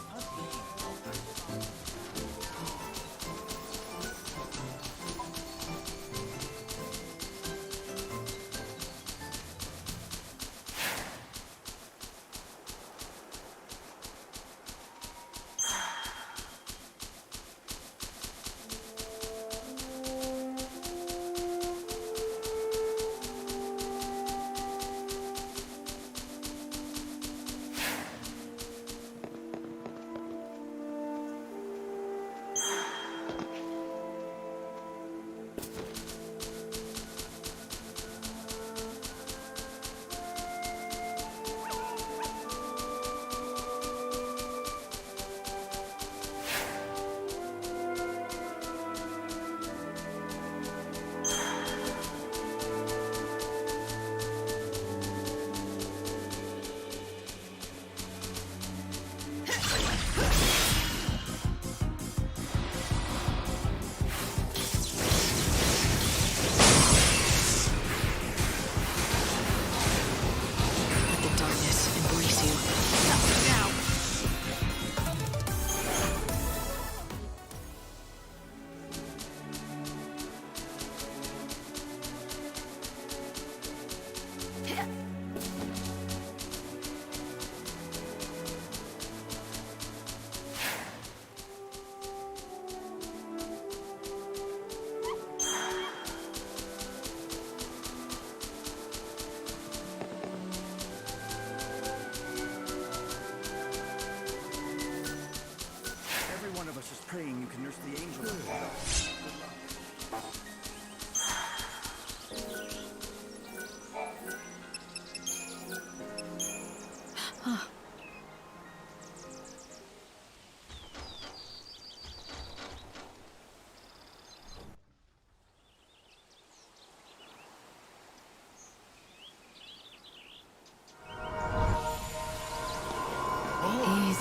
Easy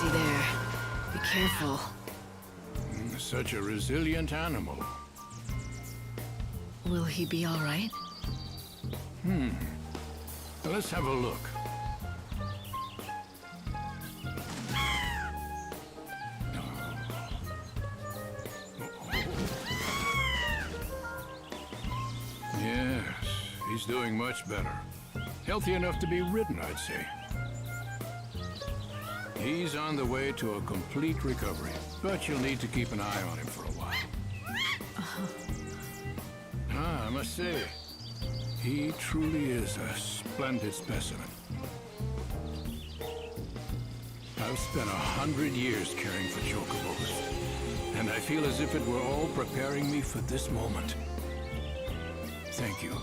there. Be careful. Such a resilient animal. Will he be all right? Let's have a look. Yes, he's doing much better. Healthy enough to be ridden, I'd say. He's on the way to a complete recovery, but you'll need to keep an eye on him for a while. I must say, he truly is a splendid specimen. I've spent 100 years caring for chocobos, and I feel as if it were all preparing me for this moment. Thank you.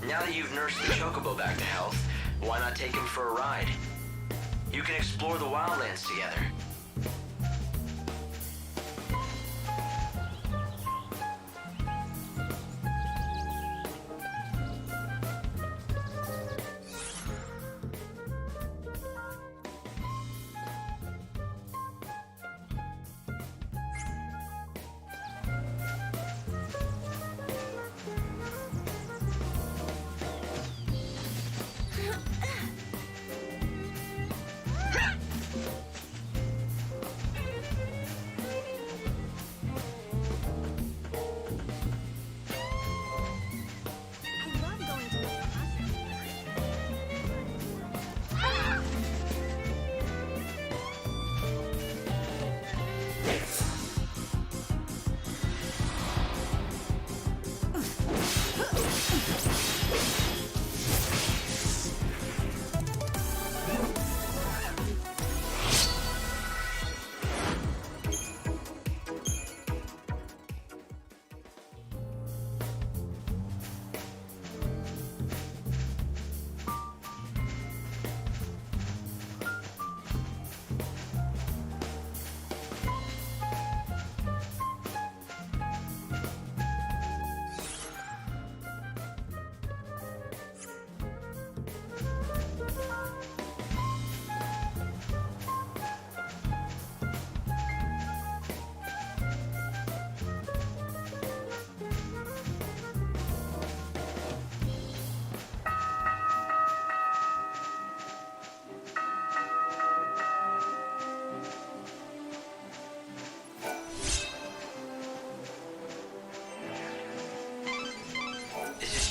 Now that you've nursed the chocobo back to health, why not take him for a ride? You can explore the wildlands together.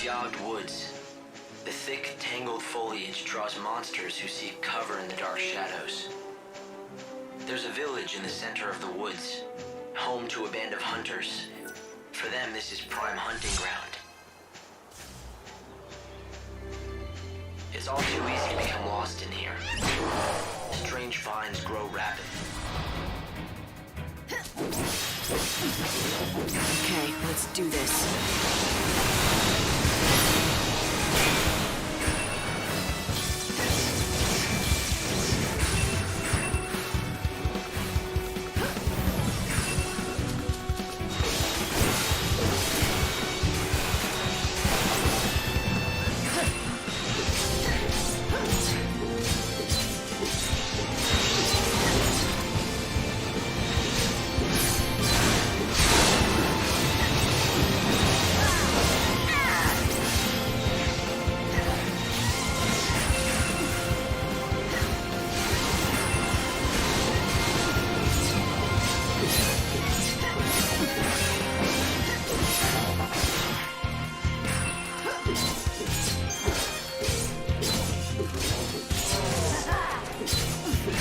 Yogged woods. The thick, tangled foliage draws monsters who seek cover in the dark shadows. There's a village in the center of the woods, home to a band of hunters. For them, this is prime hunting ground. It's all too easy to become lost in here. Strange vines grow rapidly. Okay, let's do this.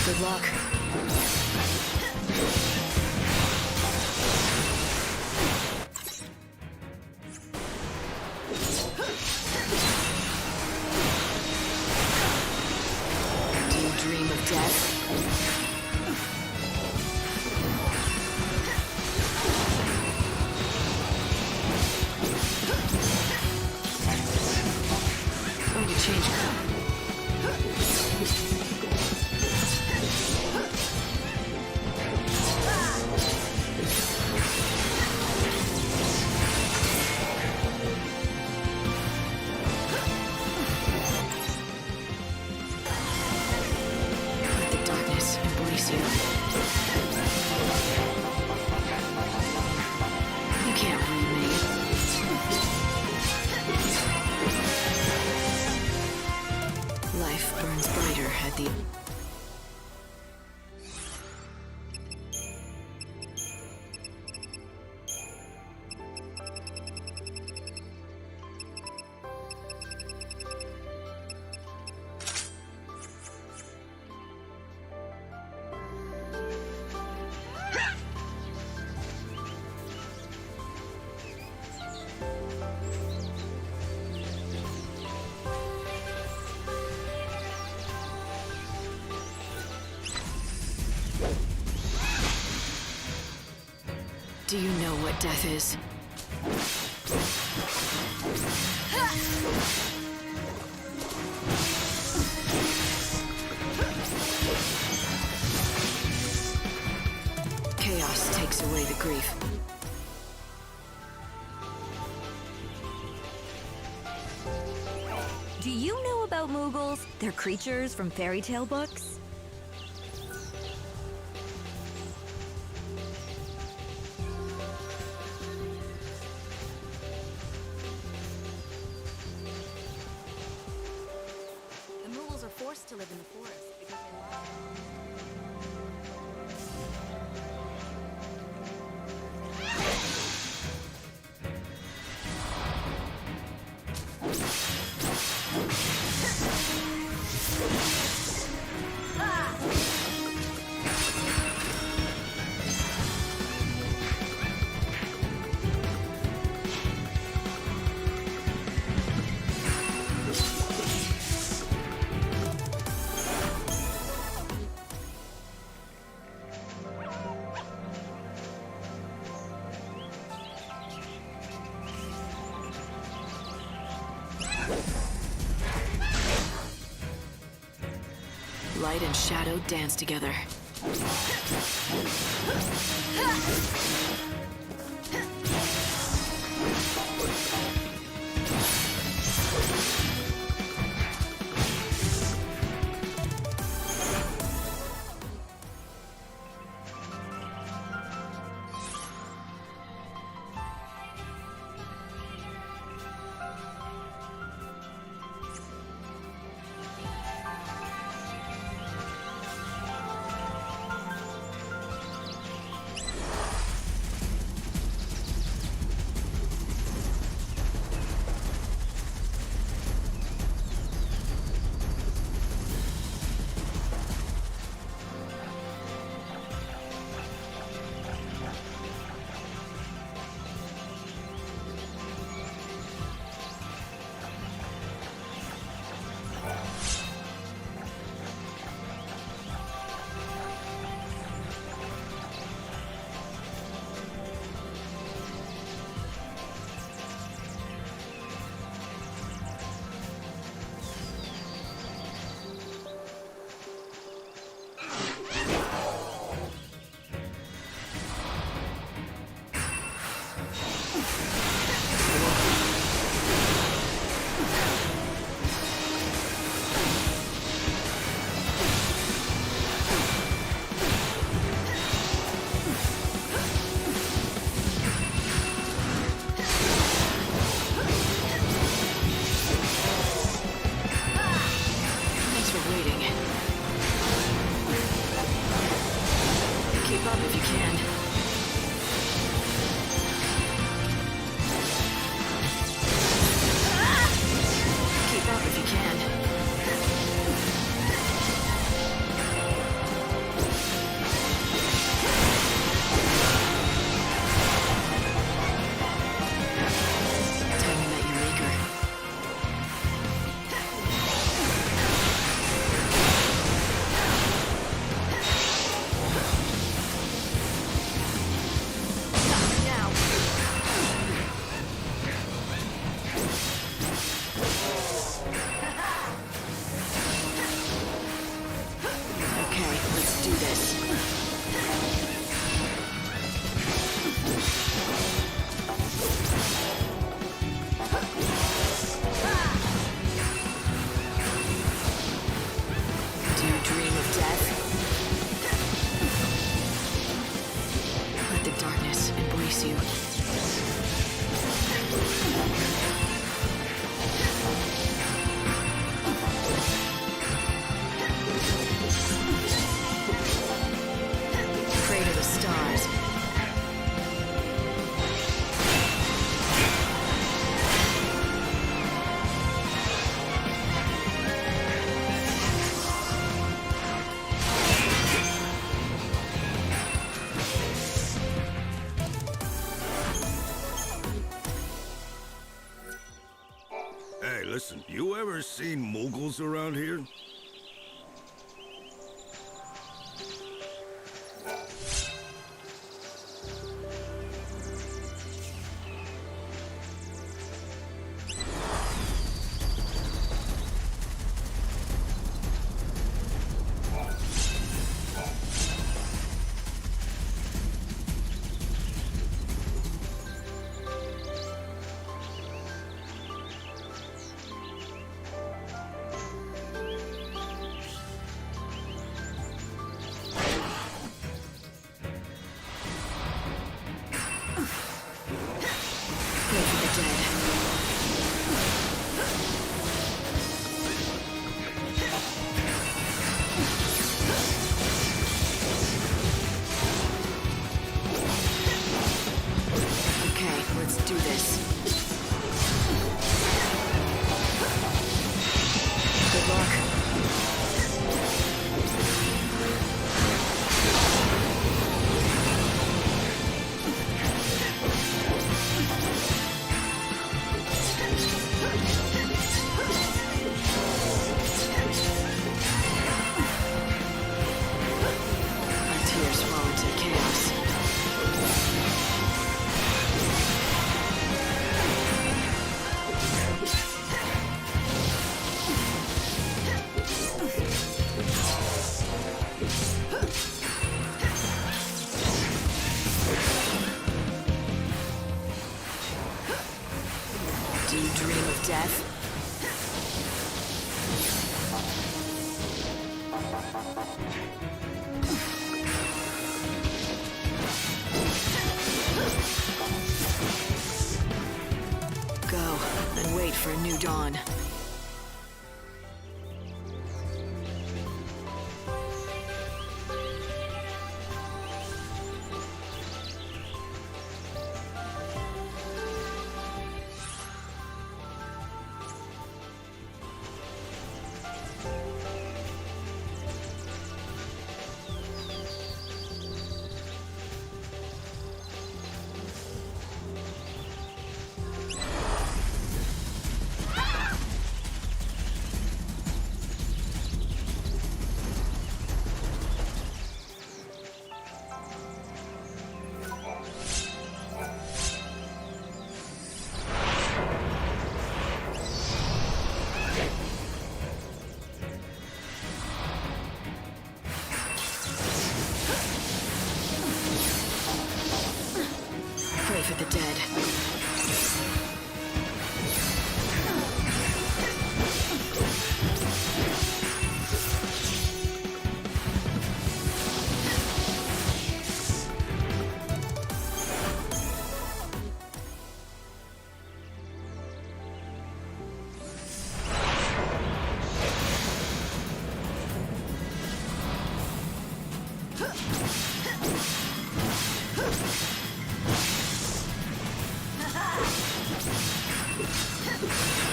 Good luck. Do you dream of death? Going to change color. Let the darkness embrace you. You can't read me. Life burns brighter at the... Do you know what death is? Chaos takes away the grief. Do you know about Moogles? They're creatures from fairy tale books. The Moogles are forced to live in the forest because they love... Light and shadow dance together. You ever seen Muggles around here? For a new dawn. For the dead.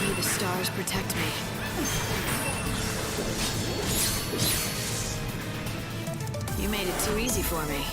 May the stars protect me. You made it too easy for me.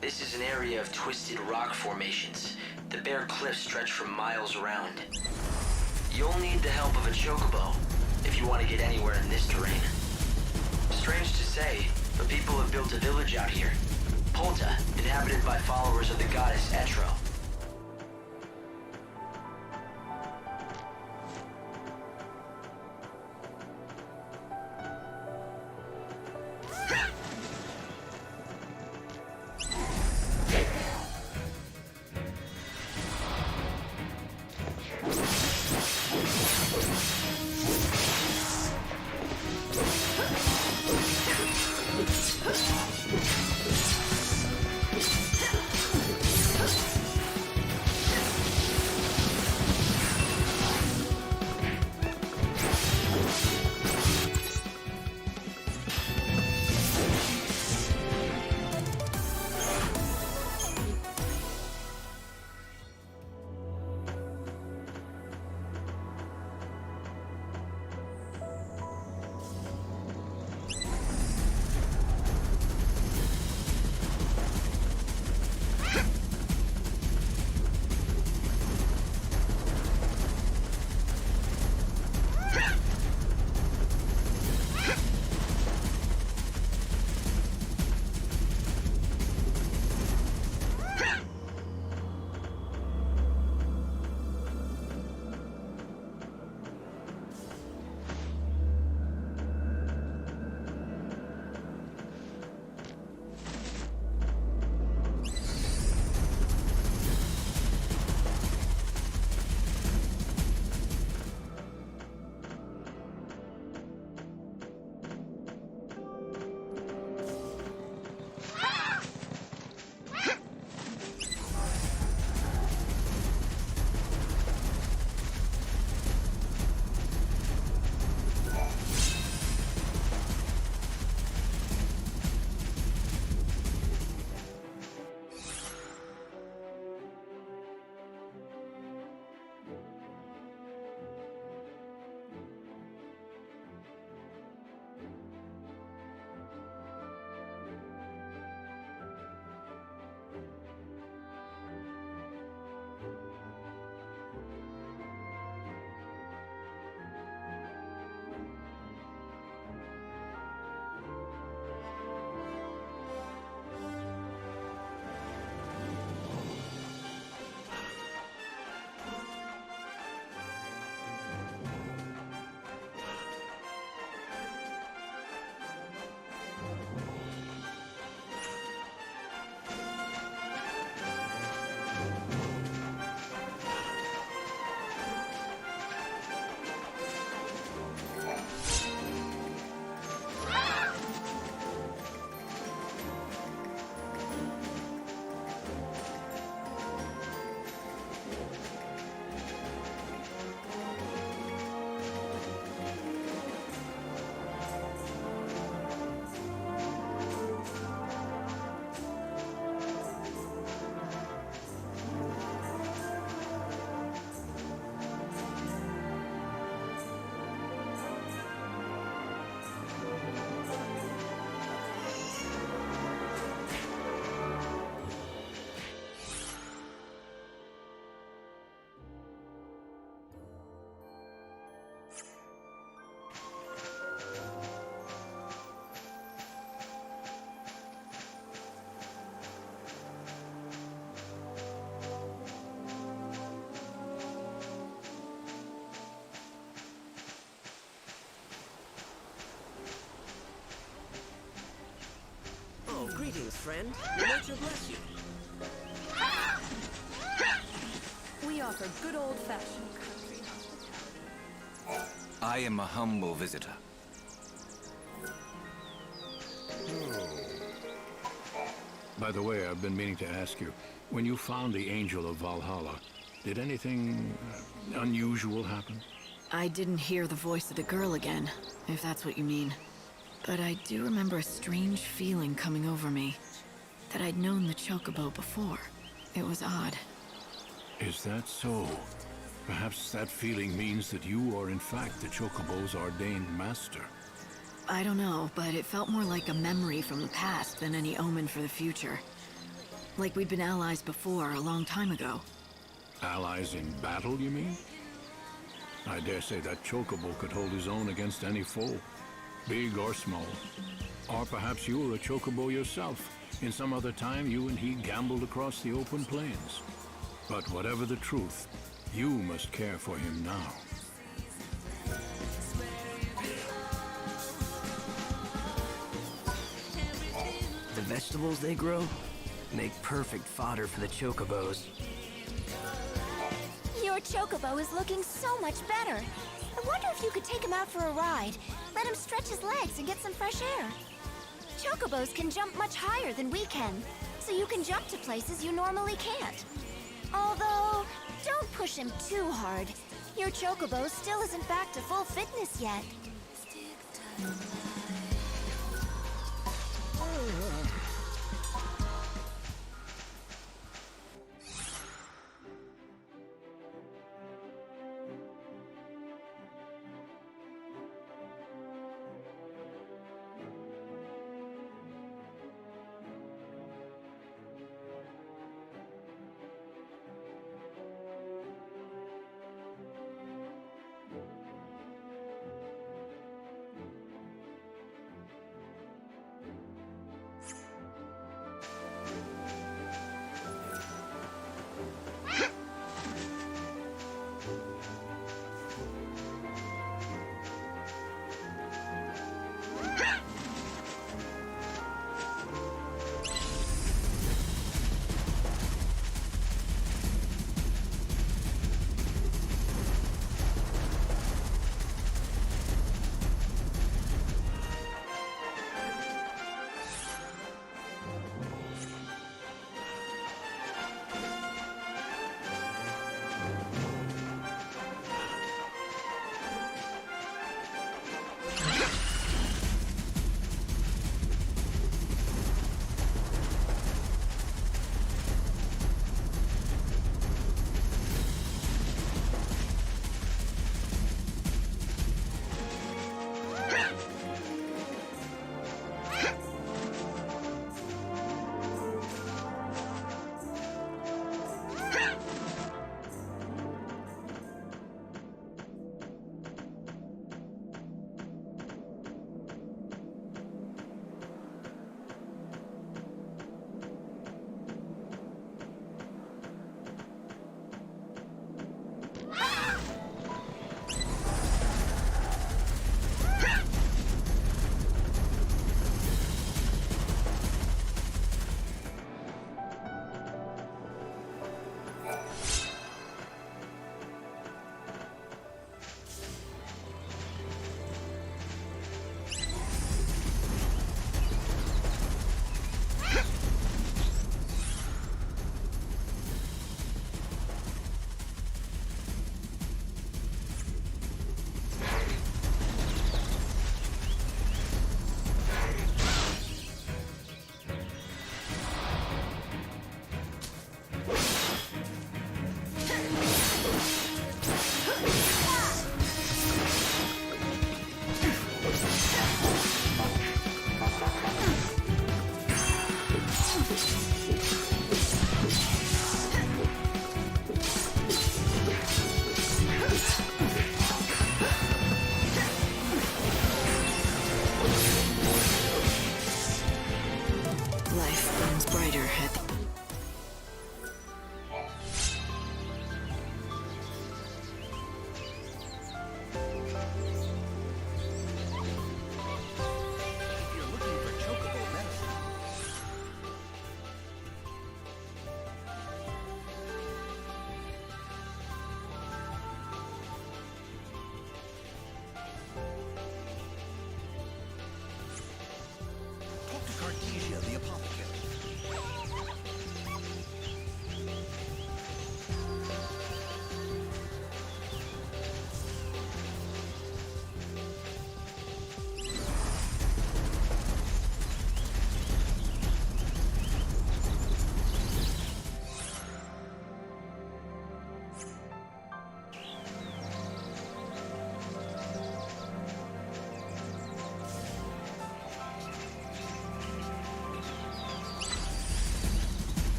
This is an area of twisted rock formations. The bare cliffs stretch for miles around. You'll need the help of a chocobo if you want to get anywhere in this terrain. Strange to say, but people have built a village out here. Polta, inhabited by followers of the goddess Etro. Greetings, friend. Nature bless you. We offer good old-fashioned country hospitality. I am a humble visitor. By the way, I've been meaning to ask you, when you found the Angel of Valhalla, did anything unusual happen? I didn't hear the voice of the girl again, if that's what you mean. But I do remember a strange feeling coming over me, that I'd known the Chocobo before. It was odd. Is that so? Perhaps that feeling means that you are in fact the Chocobo's ordained master. I don't know, but it felt more like a memory from the past than any omen for the future. Like we'd been allies before, a long time ago. Allies in battle, you mean? I dare say that Chocobo could hold his own against any foe, big or small. Or perhaps you were a Chocobo yourself. In some other time, you and he gambled across the open plains. But whatever the truth, you must care for him now. The vegetables they grow make perfect fodder for the chocobos. Your Chocobo is looking so much better. I wonder if you could take him out for a ride. Let him stretch his legs and get some fresh air. Chocobos can jump much higher than we can, so you can jump to places you normally can't. Although, don't push him too hard. Your Chocobo still isn't back to full fitness yet.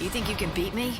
You think you can beat me?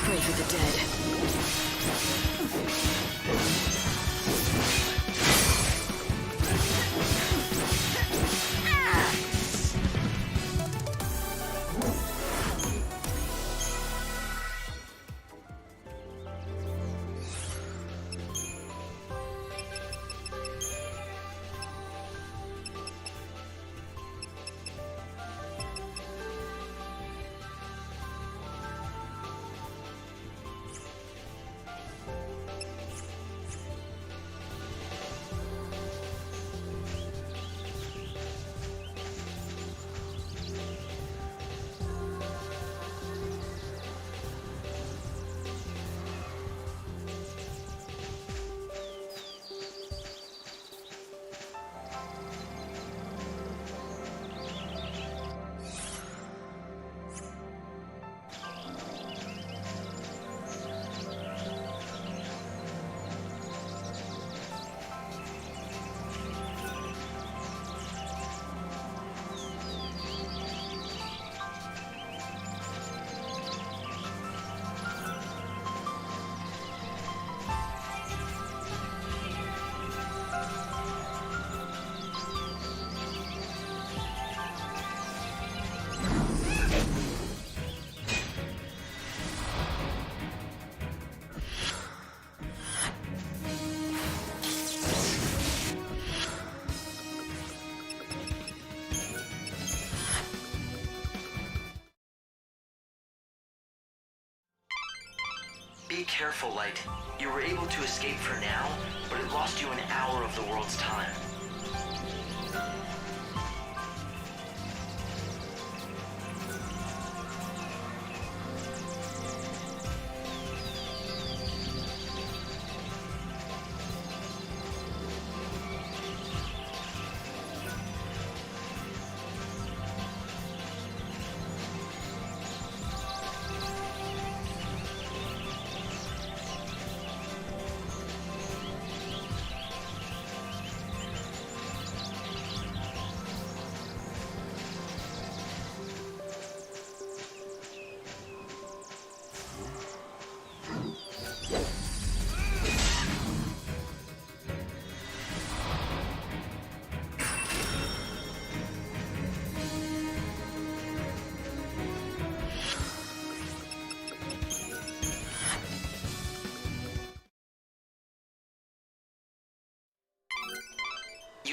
Pray for the dead. Be careful, Light. You were able to escape for now, but it lost you an hour of the world's time.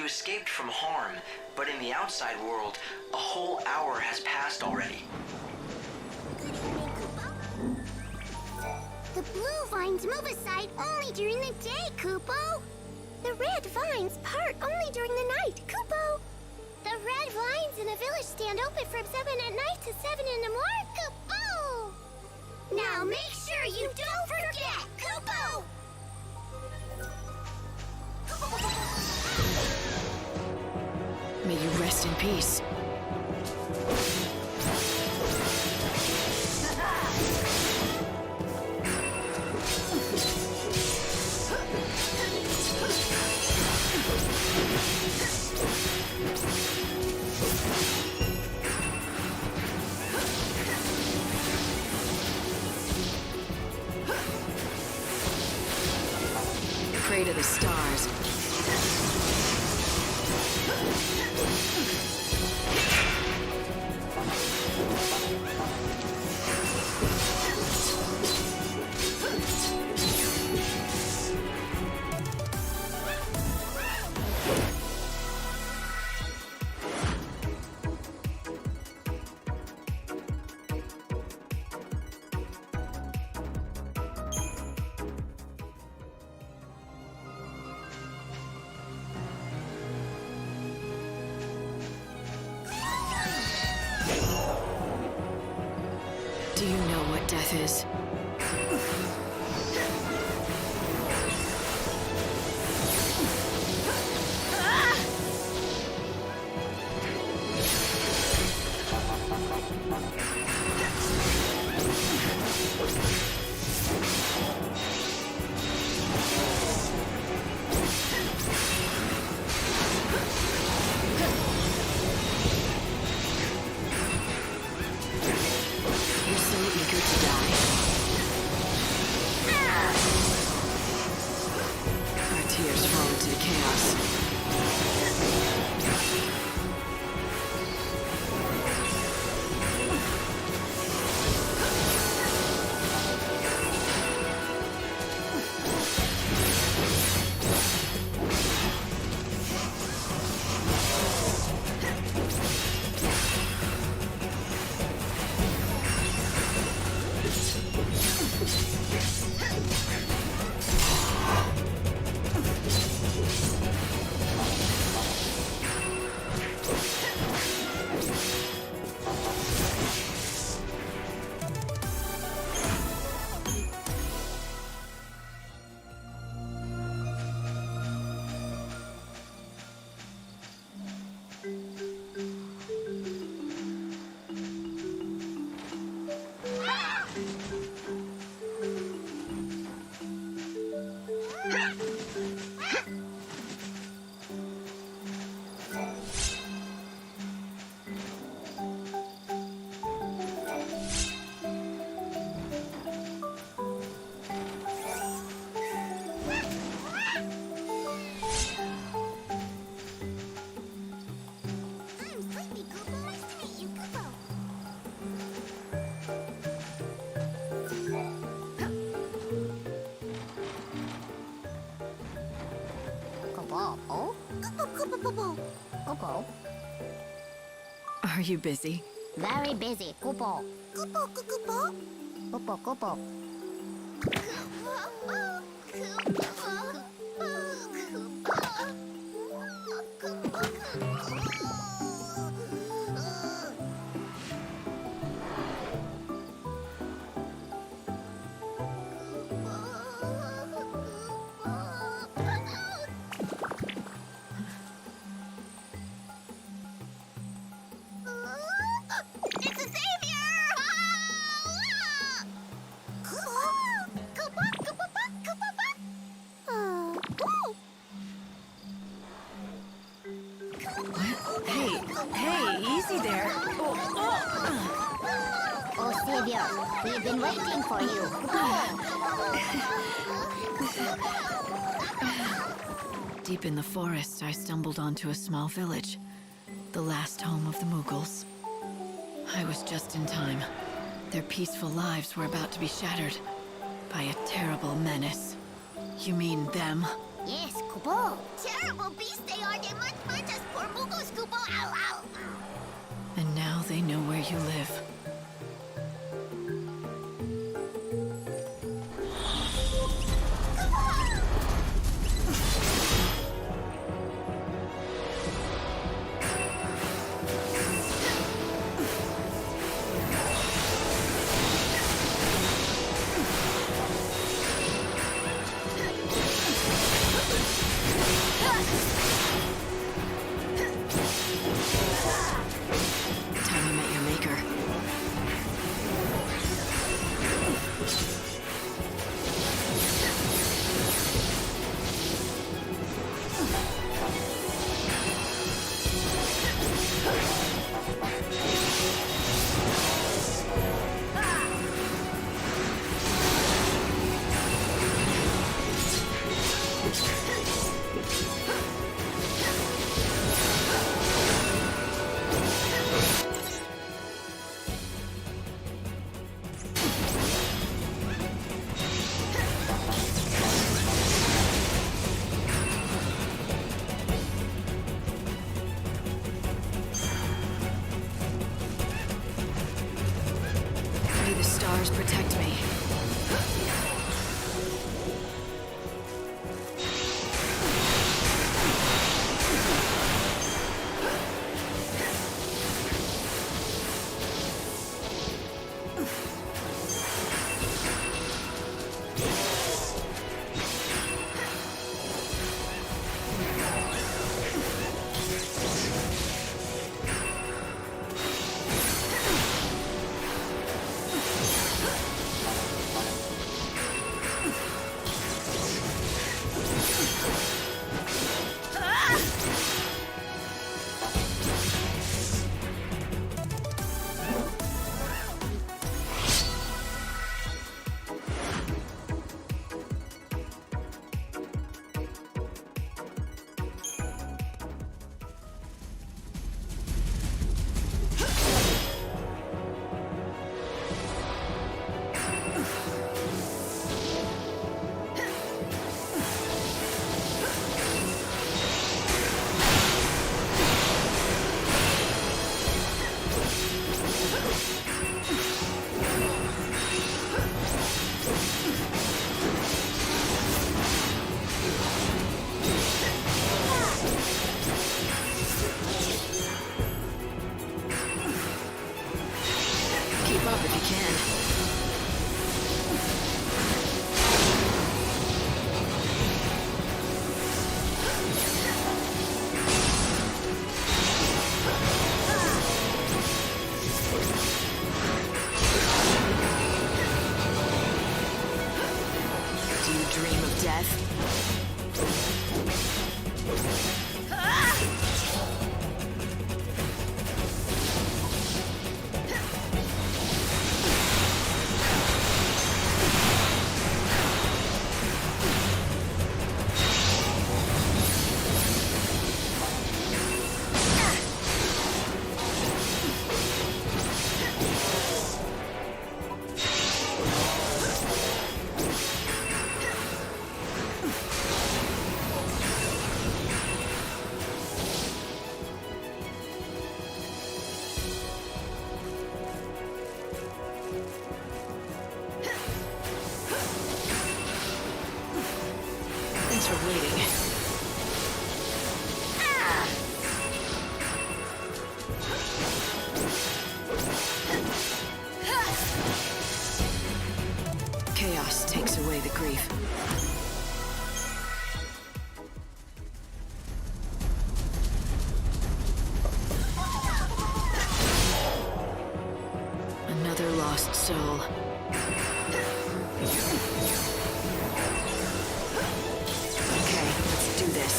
you escaped from harm, but in the outside world, a whole hour has passed already. The blue vines move aside only during the day, Kupo. The red vines part only during the night, Kupo. The red vines in the village stand open from 7 at night to 7 in the morning, Kupo. Now make sure you don't forget, Kupo. May you rest in peace. Pray to the stars. Do you know what death is? Are you busy? Very busy, Kupo. Kupo, Kupo. Kupo, Kupo. We've been waiting for you. Deep in the forest, I stumbled onto a small village, the last home of the Mughals. I was just in time. Their peaceful lives were about to be shattered by a terrible menace. You mean them? Yes, Kubo. Terrible beast they are. They much us poor Mugos, Kubo. Ow, ow. And now they know where you live. Time you met your maker. May the stars protect me. Keep up if you can. Do you dream of death? Thanks for waiting. Chaos takes away the grief. Another lost soul. Okay, let's do this.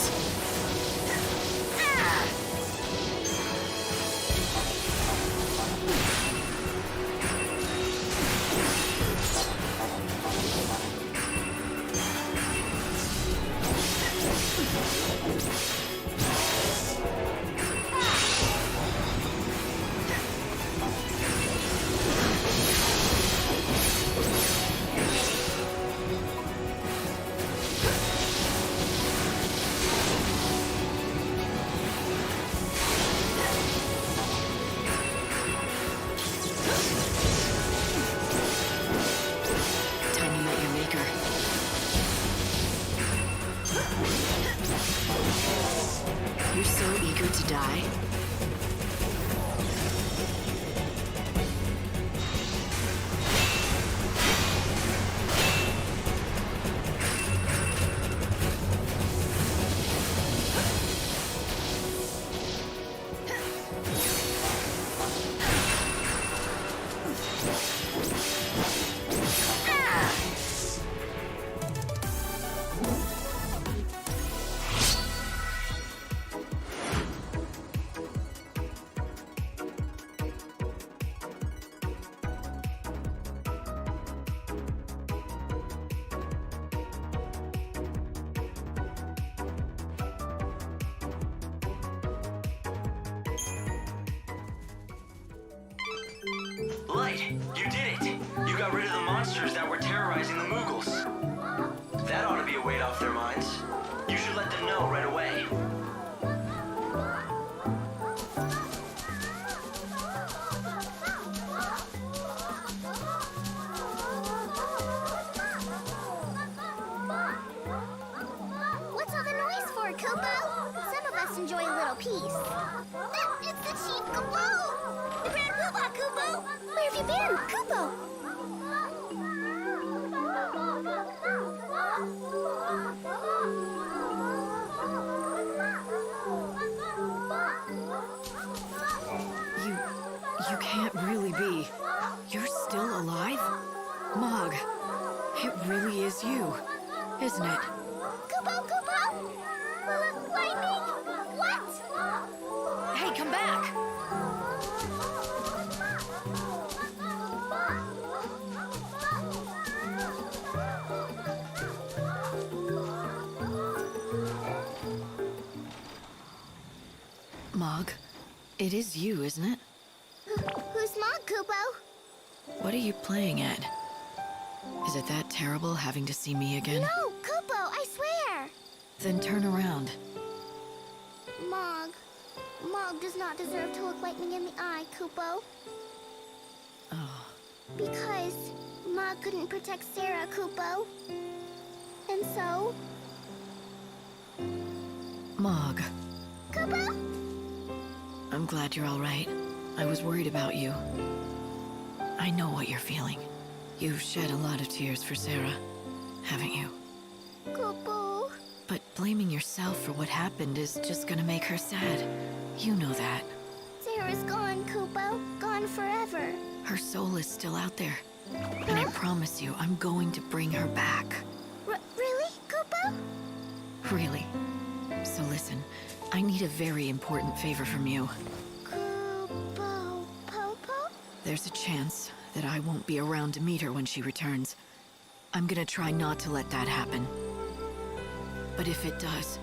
you so eager to die? Light, you did it! You got rid of the monsters that were terrorizing the Moogles. That ought to be a weight off their minds. You should let them know right away. What's all the noise for, Kupo? Some of us enjoy a little peace. It's the Chief Kupo! The Grand Poobah, Kupo! Where have you been, Kupo? You can't really be. You're still alive? Mog, it really is you, isn't it? Kupo, Kupo! Lightning! What? Hey, come back! Mog, it is you, isn't it? Who's Mog, Kupo? What are you playing at? Is it that terrible having to see me again? No, Kupo, I swear! Then turn around. Mog does not deserve to look lightning in the eye, Kupo. Oh. Because Mog couldn't protect Sarah, Kupo. And so... Mog. Kupo? I'm glad you're all right. I was worried about you. I know what you're feeling. You've shed a lot of tears for Sarah, haven't you? Kupo. But blaming yourself for what happened is just gonna make her sad. You know that. Sarah's gone, Kupo. Gone forever. Her soul is still out there. And I promise you, I'm going to bring her back. Really, Kupo? Really. So listen, I need a very important favor from you. Kupo, Popo? There's a chance that I won't be around to meet her when she returns. I'm gonna try not to let that happen. But if it does,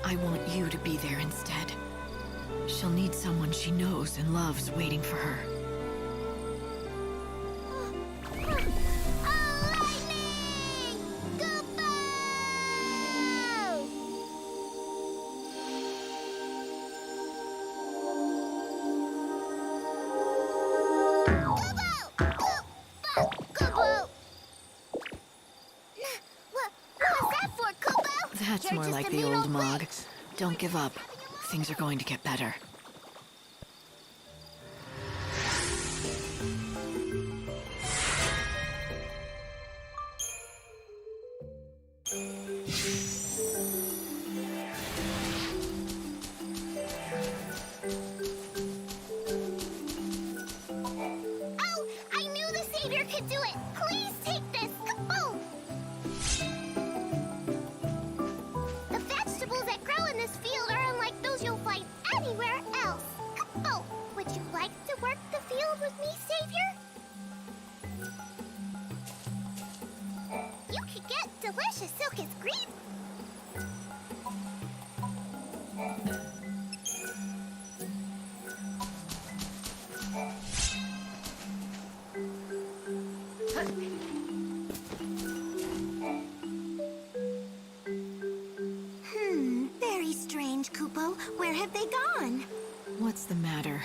I want you to be there instead. She'll need someone she knows and loves waiting for her. That's more like the old Mog. Don't give up. Things are going to get better. Very strange, Kupo. Where have they gone? What's the matter?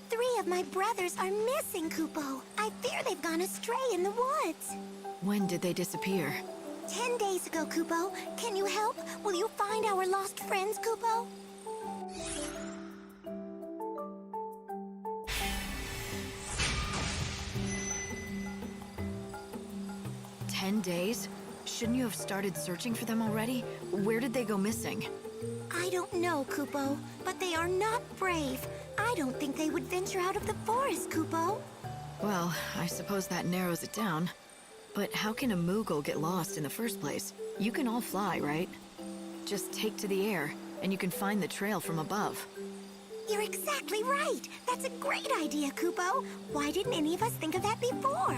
3 of my brothers are missing, Kupo. I fear they've gone astray in the woods. When did they disappear? 10 days ago, Kupo. Can you help? Will you find our lost friends, Kupo? 10 days? Shouldn't you have started searching for them already? Where did they go missing? I don't know, Kupo, but they are not brave. I don't think they would venture out of the forest, Kupo. Well, I suppose that narrows it down. But how can a Moogle get lost in the first place? You can all fly, right? Just take to the air, and you can find the trail from above. You're exactly right. That's a great idea, Kupo. Why didn't any of us think of that before?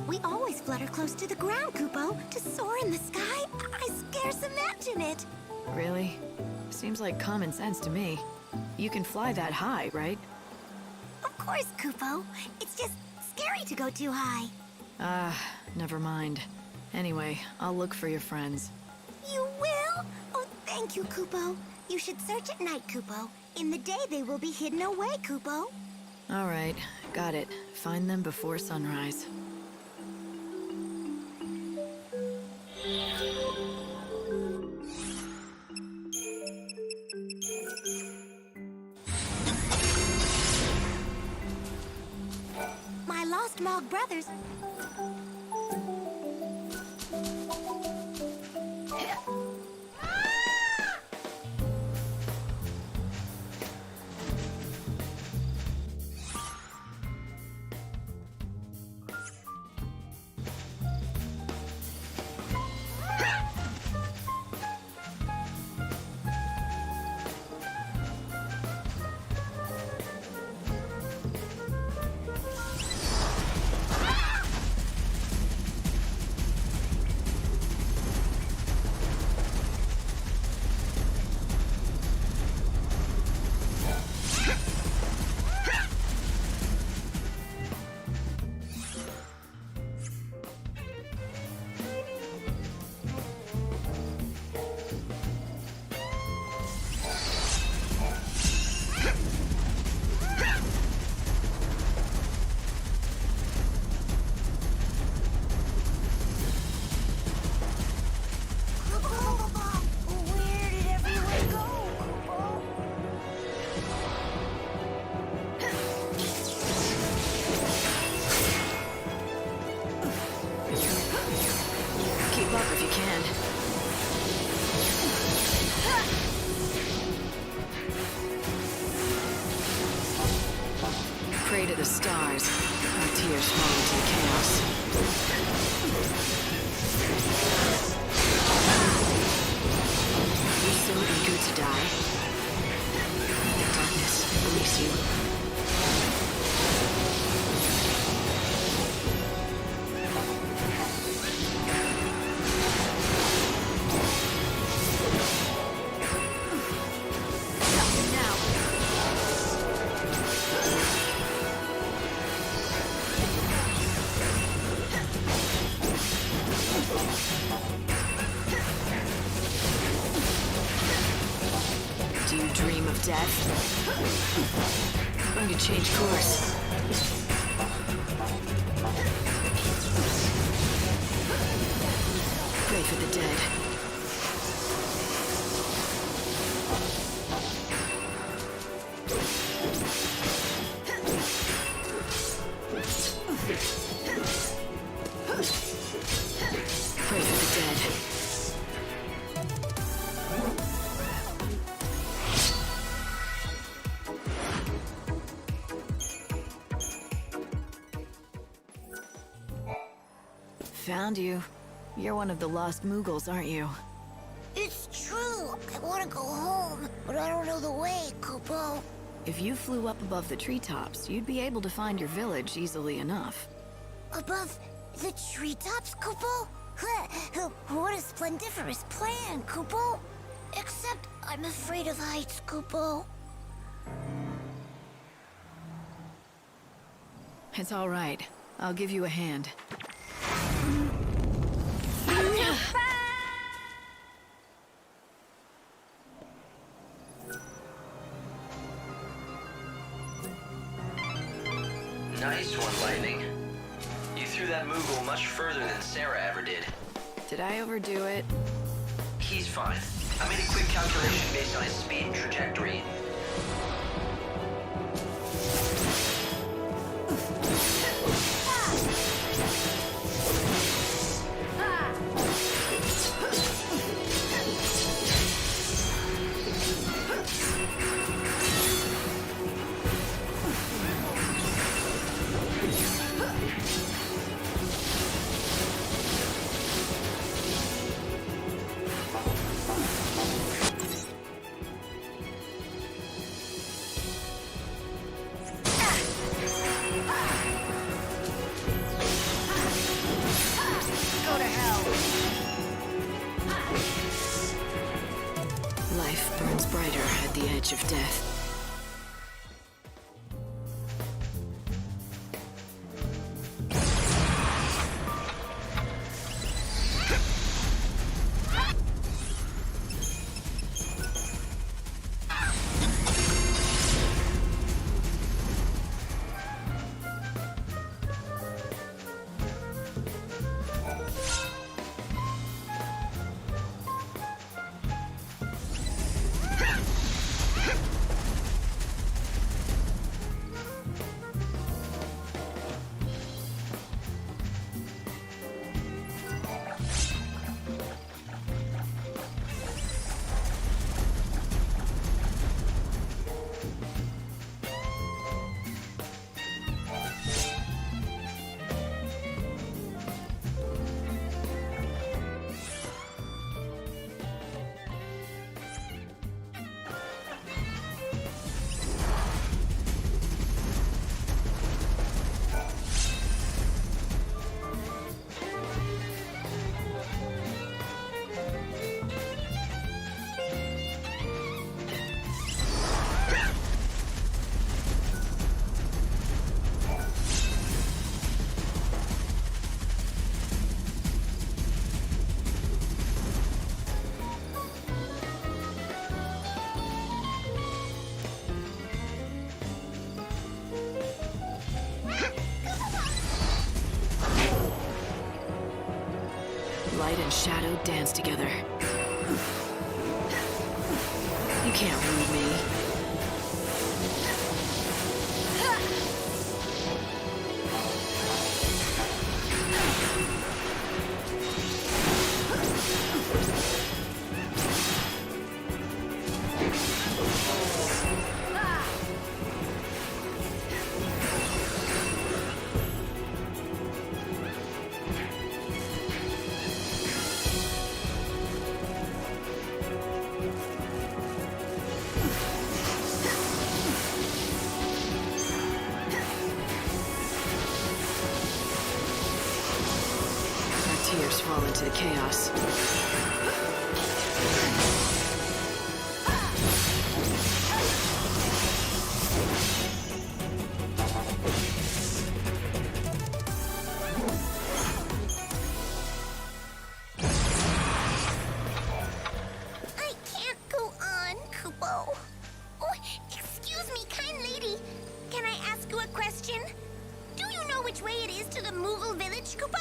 We always flutter close to the ground, Kupo. To soar in the sky, I scarce imagine it. Really? Seems like common sense to me. You can fly that high, right? Of course, Kupo. It's just scary to go too high. Never mind. Anyway, I'll look for your friends. You will? Oh, thank you, Kupo. You should search at night, Kupo. In the day, they will be hidden away, Kupo. All right, got it. Find them before sunrise. My lost Mog brothers. Pray to the stars. Our tears fall into the chaos. You're so eager to die. The darkness release you. Do you dream of death? I'm going to change course. Pray for the dead. Pray for the dead. Found you. You're one of the lost Moogles, aren't you? It's true. I want to go home, but I don't know the way, Kupo. If you flew up above the treetops, you'd be able to find your village easily enough. Above the treetops, Kupo? What a splendiferous plan, Kupo. Except I'm afraid of heights, Kupo. It's all right. I'll give you a hand. Nice one, Lightning. You threw that Moogle much further than Sarah ever did. Did I overdo it? He's fine. I made a quick calculation based on his speed and trajectory. Life burns brighter at the edge of death. Light and shadow dance together. You can't read me. Tears fall into the chaos. I can't go on, Kupo. Oh, excuse me, kind lady. Can I ask you a question? Do you know which way it is to the Moogle village, Kupo?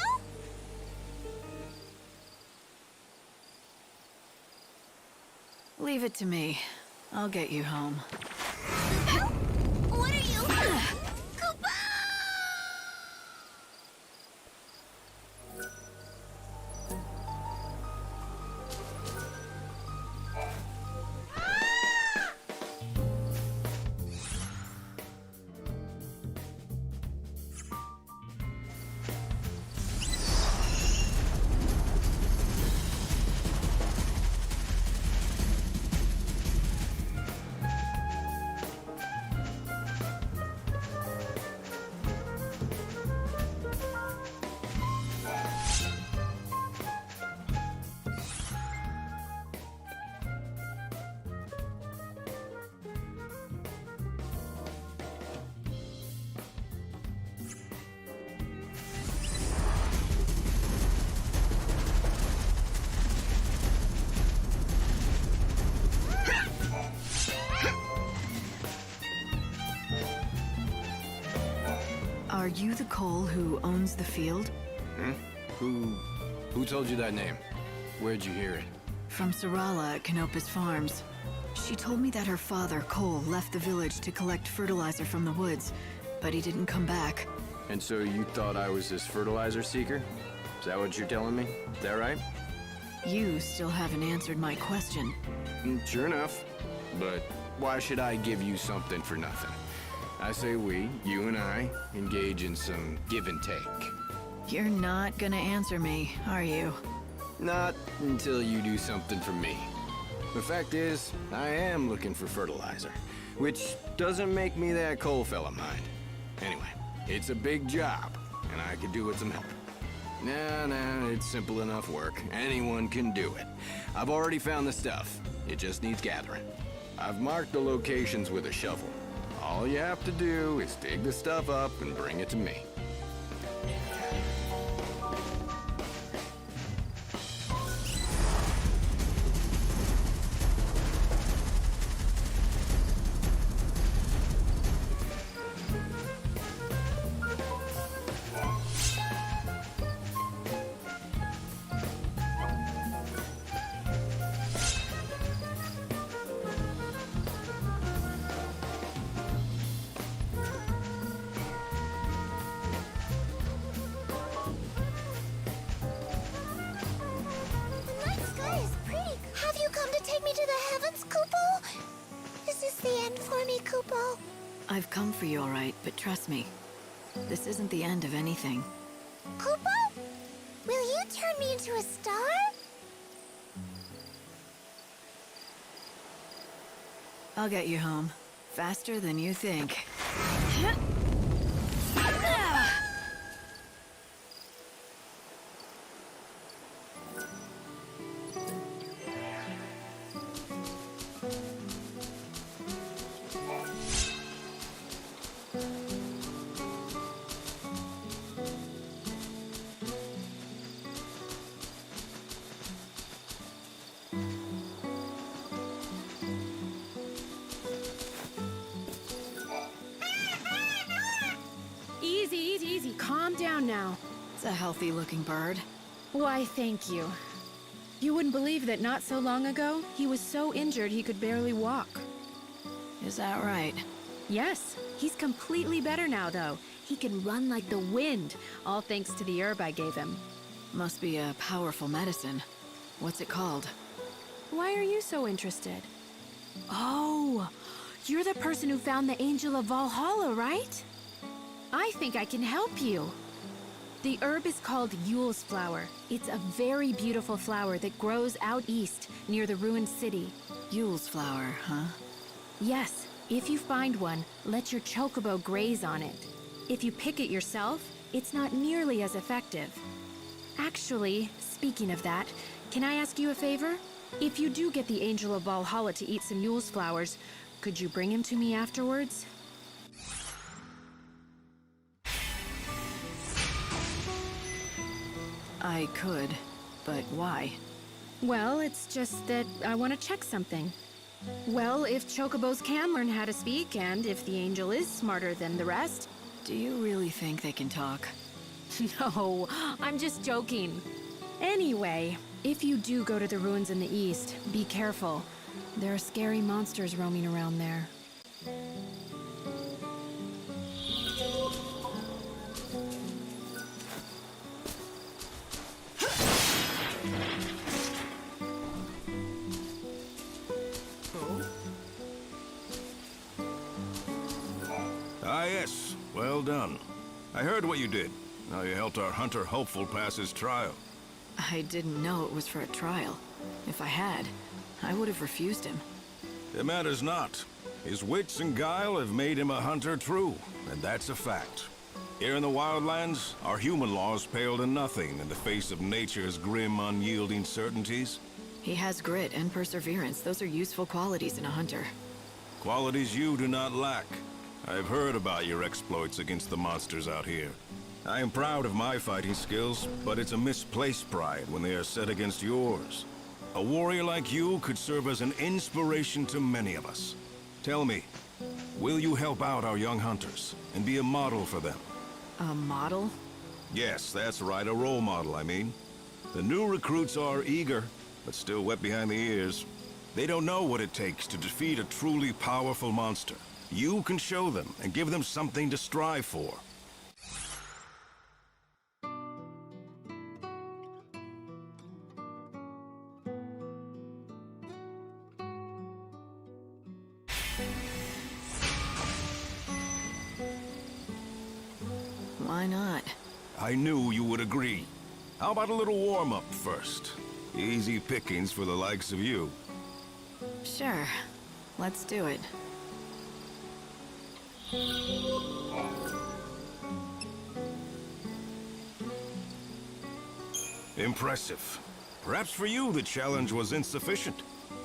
Leave it to me. I'll get you home. What are you? Kupo! Are you the Cole who owns the field? Hmm? Who told you that name? Where'd you hear it? From Sarala at Canopus Farms. She told me that her father, Cole, left the village to collect fertilizer from the woods, but he didn't come back. And so you thought I was this fertilizer seeker? Is that what you're telling me? Is that right? You still haven't answered my question. Sure enough. But why should I give you something for nothing? I say we, you and I, engage in some give and take. You're not gonna answer me, are you? Not until you do something for me. The fact is, I am looking for fertilizer, which doesn't make me that coal fella mind. Anyway, it's a big job, and I could do with some help. Nah, it's simple enough work. Anyone can do it. I've already found the stuff. It just needs gathering. I've marked the locations with a shovel. All you have to do is dig the stuff up and bring it to me. I've come for you, all right, but trust me, this isn't the end of anything. Kupo? Will you turn me into a star? I'll get you home. Faster than you think. Easy. Calm down now. It's a healthy-looking bird. Why, thank you. You wouldn't believe that not so long ago, he was so injured he could barely walk. Is that right? Yes. He's completely better now, though. He can run like the wind, all thanks to the herb I gave him. Must be a powerful medicine. What's it called? Why are you so interested? Oh, you're the person who found the Angel of Valhalla, right? I think I can help you. The herb is called Yule's flower. It's a very beautiful flower that grows out east, near the ruined city. Yule's flower, huh? Yes. If you find one, let your chocobo graze on it. If you pick it yourself, it's not nearly as effective. Actually, speaking of that, can I ask you a favor? If you do get the Angel of Valhalla to eat some Yule's flowers, could you bring him to me afterwards? I could, but why? Well, it's just that I want to check something. Well, if chocobos can learn how to speak, and if the angel is smarter than the rest... Do you really think they can talk? No, I'm just joking. Anyway, if you do go to the ruins in the east, be careful. There are scary monsters roaming around there. Ah, yes. Well done. I heard what you did. How you helped our hunter hopeful pass his trial. I didn't know it was for a trial. If I had, I would have refused him. It matters not. His wits and guile have made him a hunter true, and that's a fact. Here in the wildlands, our human laws pale to nothing in the face of nature's grim, unyielding certainties. He has grit and perseverance. Those are useful qualities in a hunter. Qualities you do not lack. I've heard about your exploits against the monsters out here. I am proud of my fighting skills, but it's a misplaced pride when they are set against yours. A warrior like you could serve as an inspiration to many of us. Tell me, will you help out our young hunters and be a model for them? A model? Yes, that's right, a role model, I mean. The new recruits are eager, but still wet behind the ears. They don't know what it takes to defeat a truly powerful monster. You can show them and give them something to strive for. Why not? I knew you would agree. How about a little warm-up first? Easy pickings for the likes of you. Sure. Let's do it. Impressive. Perhaps for you the challenge was insufficient.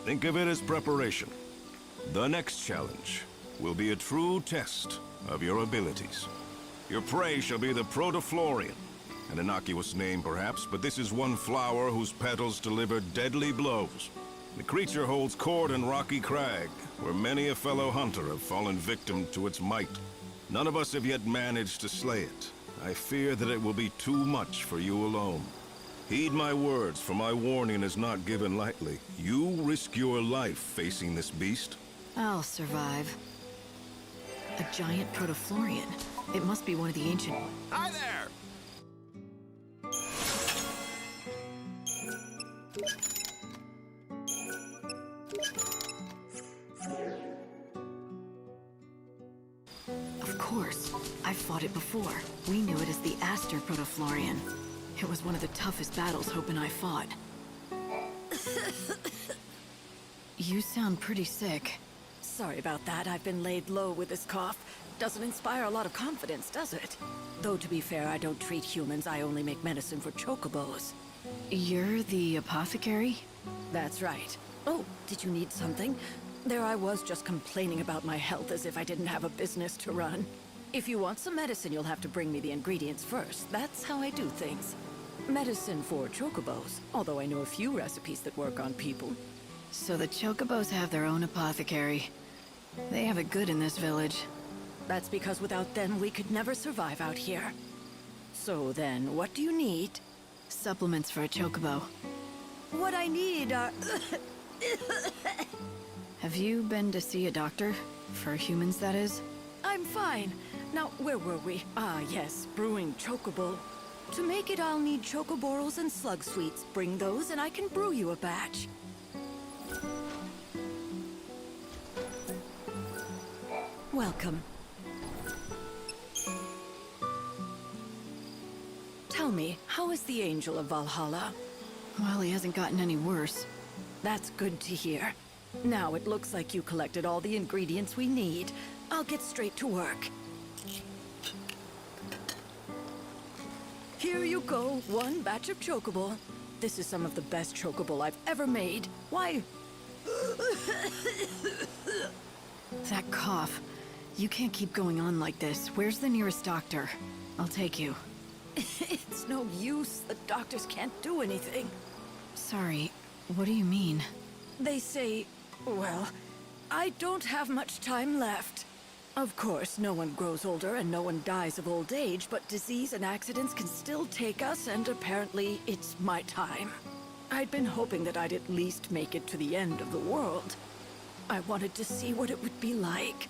Think of it as preparation. The next challenge will be a true test of your abilities. Your prey shall be the Protoflorian. An innocuous name, perhaps, but this is one flower whose petals deliver deadly blows. The creature holds court in Rocky Crag, where many a fellow hunter have fallen victim to its might. None of us have yet managed to slay it. I fear that it will be too much for you alone. Heed my words, for my warning is not given lightly. You risk your life facing this beast. I'll survive. A giant Protoflorian. It must be one of the ancient... Hi there! Of course. I've fought it before. We knew it as the Aster Protoflorian. It was one of the toughest battles Hope and I fought. You sound pretty sick. Sorry about that. I've been laid low with this cough. Doesn't inspire a lot of confidence, does it? Though, to be fair, I don't treat humans. I only make medicine for chocobos. You're the apothecary? That's right. Oh, did you need something? There I was, just complaining about my health as if I didn't have a business to run. If you want some medicine, you'll have to bring me the ingredients first. That's how I do things. Medicine for chocobos, although I know a few recipes that work on people. So the chocobos have their own apothecary. They have it good in this village. That's because without them, we could never survive out here. So then, what do you need? Supplements for a chocobo. What I need are... Have you been to see a doctor? For humans, that is? I'm fine. Now, where were we? Ah, yes, brewing chocobo. To make it, I'll need chocoborals and slug sweets. Bring those and I can brew you a batch. Welcome. Tell me, how is the Angel of Valhalla? Well, he hasn't gotten any worse. That's good to hear. Now it looks like you collected all the ingredients we need. I'll get straight to work. Here you go, one batch of chocobo. This is some of the best chocobo I've ever made. Why? That cough. You can't keep going on like this. Where's the nearest doctor? I'll take you. It's no use. The doctors can't do anything. Sorry, what do you mean? They say, well, I don't have much time left. Of course, no one grows older and no one dies of old age, but disease and accidents can still take us, and apparently it's my time. I'd been hoping that I'd at least make it to the end of the world. I wanted to see what it would be like.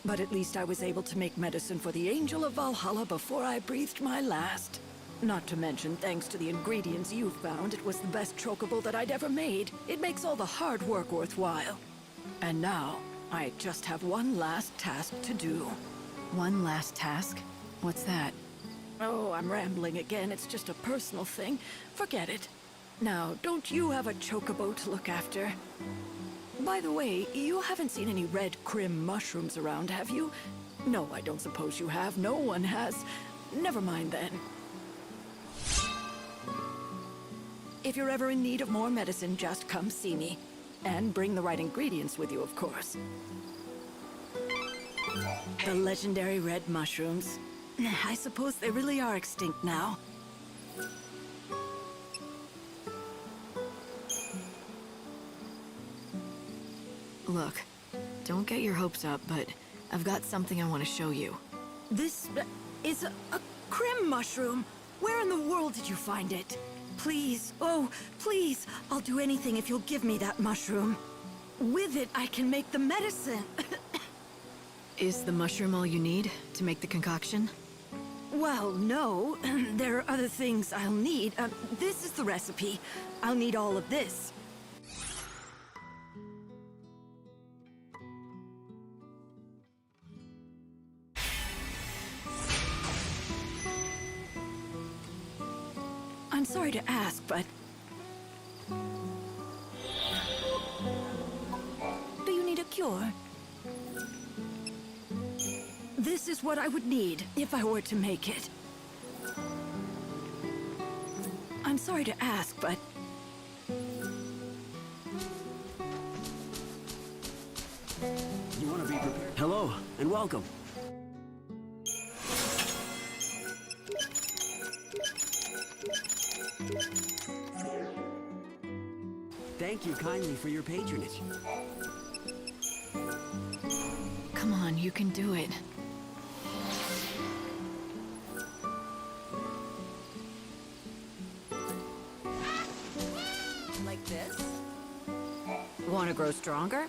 But at least I was able to make medicine for the Angel of Valhalla before I breathed my last. Not to mention, thanks to the ingredients you found, it was the best chocobo that I'd ever made. It makes all the hard work worthwhile. And now, I just have one last task to do. One last task? What's that? Oh, I'm rambling again. It's just a personal thing. Forget it. Now, don't you have a chocobo to look after? By the way, you haven't seen any red crim mushrooms around, have you? No, I don't suppose you have. No one has. Never mind then. If you're ever in need of more medicine, just come see me. And bring the right ingredients with you, of course. The legendary red mushrooms. I suppose they really are extinct now. Look, don't get your hopes up, but I've got something I want to show you. This is a crim mushroom. Where in the world did you find it? Please, oh, please, I'll do anything if you'll give me that mushroom. With it, I can make the medicine. Is the mushroom all you need to make the concoction? Well, no. There are other things I'll need. This is the recipe. I'll need all of this. I'm sorry to ask, but... do you need a cure? This is what I would need if I were to make it. I'm sorry to ask, but... want to be prepared. Hello, and welcome. Thank you kindly for your patronage. Come on, you can do it. Like this? Want to grow stronger?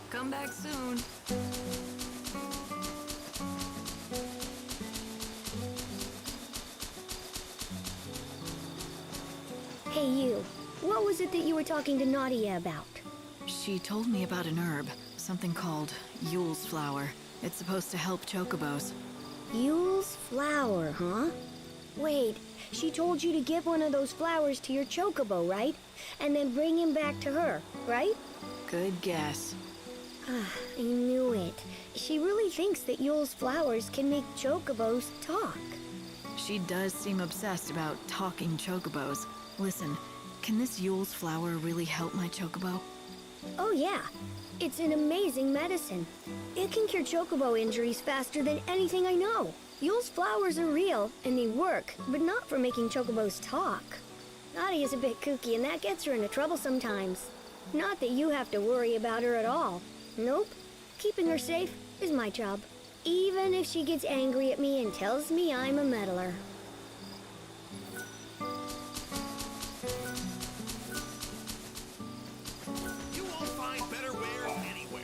Come back soon. Hey, you. What was it that you were talking to Nadia about? She told me about an herb, something called Yule's flower. It's supposed to help chocobos. Yule's flower, huh? Wait, she told you to give one of those flowers to your chocobo, right? And then bring him back to her, right? Good guess. I knew it. She really thinks that Yule's flowers can make chocobos talk. She does seem obsessed about talking chocobos. Listen, can this Yule's flower really help my chocobo? Oh yeah, it's an amazing medicine. It can cure chocobo injuries faster than anything I know. Yule's flowers are real, and they work, but not for making chocobos talk. Nadia's a bit kooky, and that gets her into trouble sometimes. Not that you have to worry about her at all. Nope. Keeping her safe is my job. Even if she gets angry at me and tells me I'm a meddler. You won't find better wares anywhere.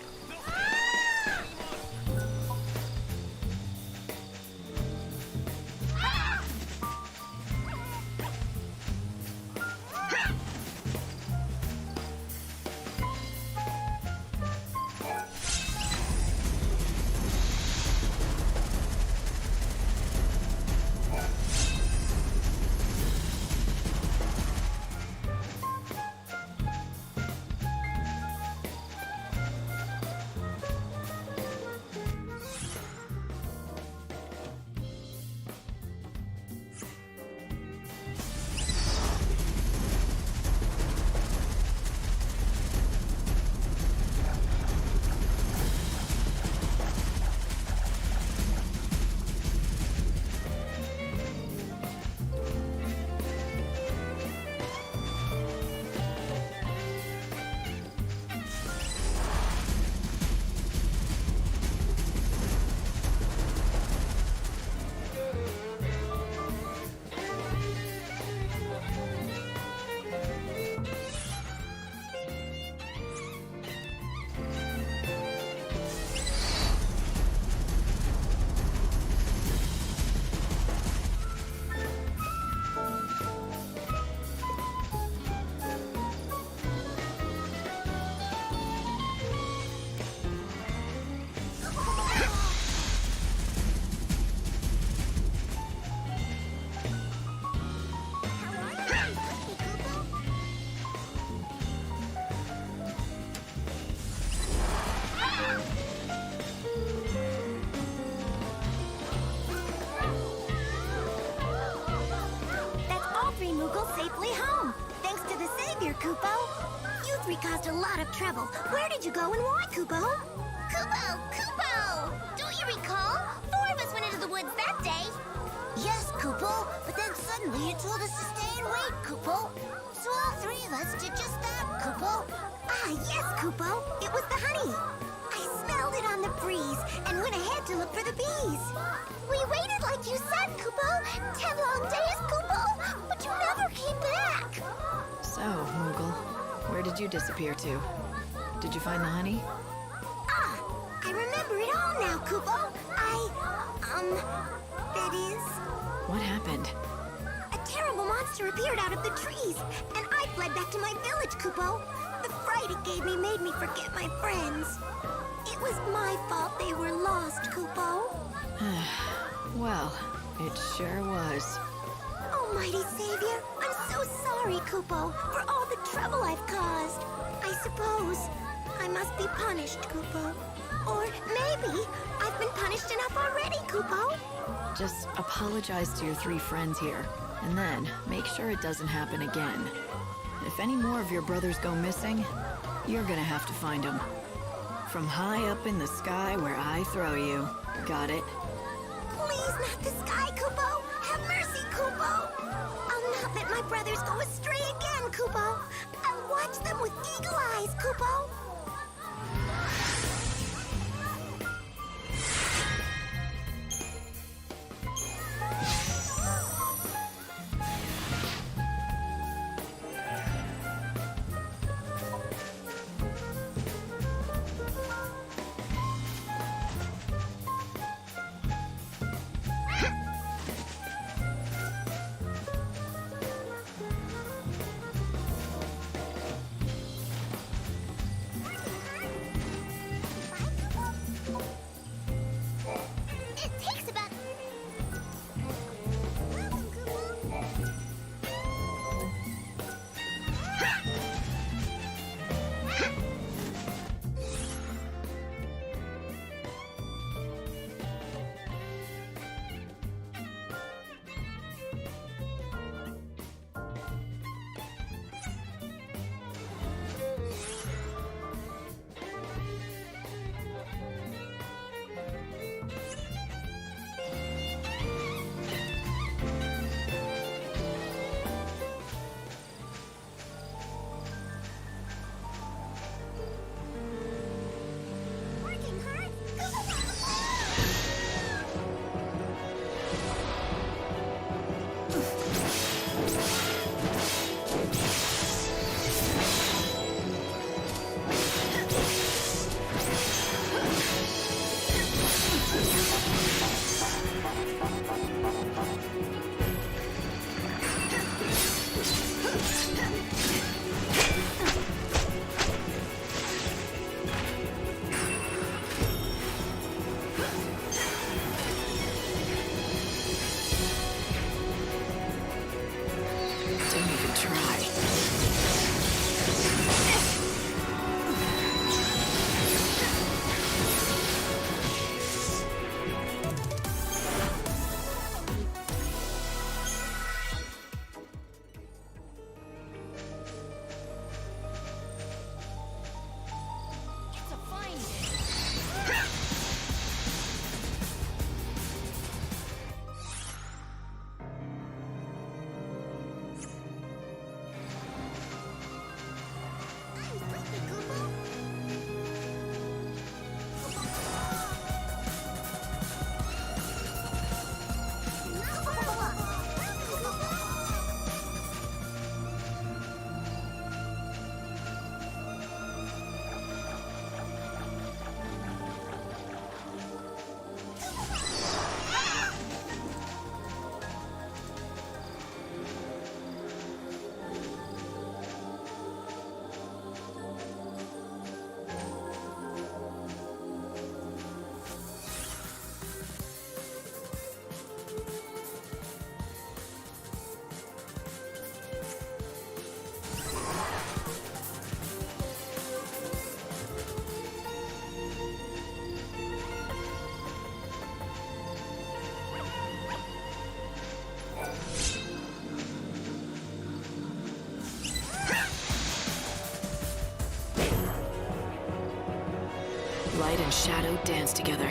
Safely home, thanks to the Savior, Kupo. You three caused a lot of trouble. Where did you go and why, Kupo? Kupo! Don't you recall? 4 of us went into the woods that day. Yes, Kupo, but then suddenly you told us to stay and wait, Kupo. So all 3 of us did just that, Kupo. Ah, yes, Kupo. It was the honey. I smelled it on the breeze and went ahead to look for the bees. We waited like you said, Kupo. 10 long days, Kupo. But you never came back. So, Moogle, where did you disappear to? Did you find the honey? Ah, I remember it all now, Kupo. That is... What happened? A terrible monster appeared out of the trees, and I fled back to my village, Kupo. The fright it gave me made me forget my friends. It was my fault they were lost, Kupo. Well, it sure was. Almighty Savior, I'm so sorry, Kupo, for all the trouble I've caused. I suppose I must be punished, Kupo. Or maybe I've been punished enough already, Kupo. Just apologize to your 3 friends here, and then make sure it doesn't happen again. If any more of your brothers go missing, you're gonna have to find them. From high up in the sky where I throw you. Got it? Please, not the sky, Kupo. Have mercy, Kupo. I'll not let my brothers go astray again, Kupo. I'll watch them with eagle eyes, Kupo. Light and shadow dance together.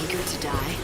eager to die?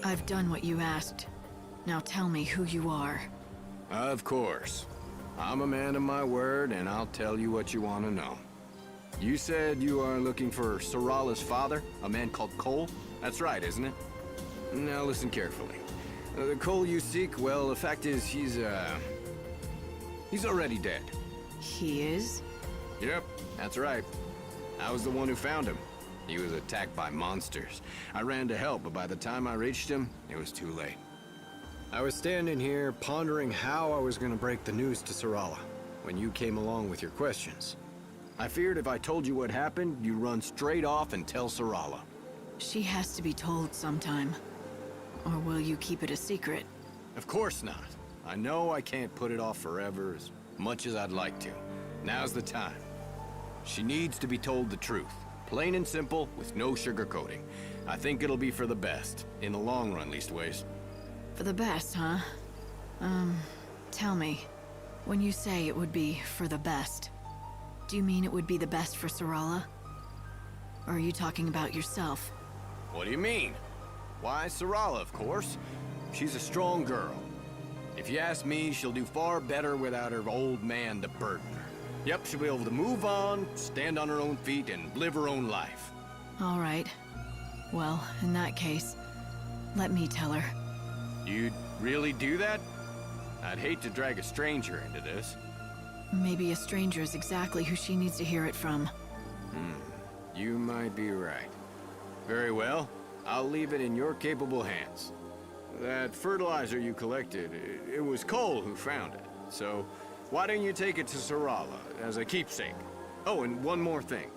I've done what you asked. Now tell me who you are. Of course. I'm a man of my word, and I'll tell you what you want to know. You said you are looking for Sarala's father, a man called Cole? That's right, isn't it? Now listen carefully. The Cole you seek, well, the fact is he's already dead. He is? Yep, that's right. I was the one who found him. He was attacked by monsters. I ran to help, but by the time I reached him, it was too late. I was standing here pondering how I was going to break the news to Sarala when you came along with your questions. I feared if I told you what happened, you'd run straight off and tell Sarala. She has to be told sometime. Or will you keep it a secret? Of course not. I know I can't put it off forever as much as I'd like to. Now's the time. She needs to be told the truth. Plain and simple, with no sugarcoating. I think it'll be for the best. In the long run, leastways. For the best, huh? Tell me. When you say it would be for the best, do you mean it would be the best for Sarala? Or are you talking about yourself? What do you mean? Why, Sarala, of course. She's a strong girl. If you ask me, she'll do far better without her old man to burden her. Yep, she'll be able to move on, stand on her own feet, and live her own life. All right. Well, in that case, let me tell her. You'd really do that? I'd hate to drag a stranger into this. Maybe a stranger is exactly who she needs to hear it from. You might be right. Very well. I'll leave it in your capable hands. That fertilizer you collected, it was Cole who found it. So, why don't you take it to Sarala as a keepsake? Oh, and one more thing.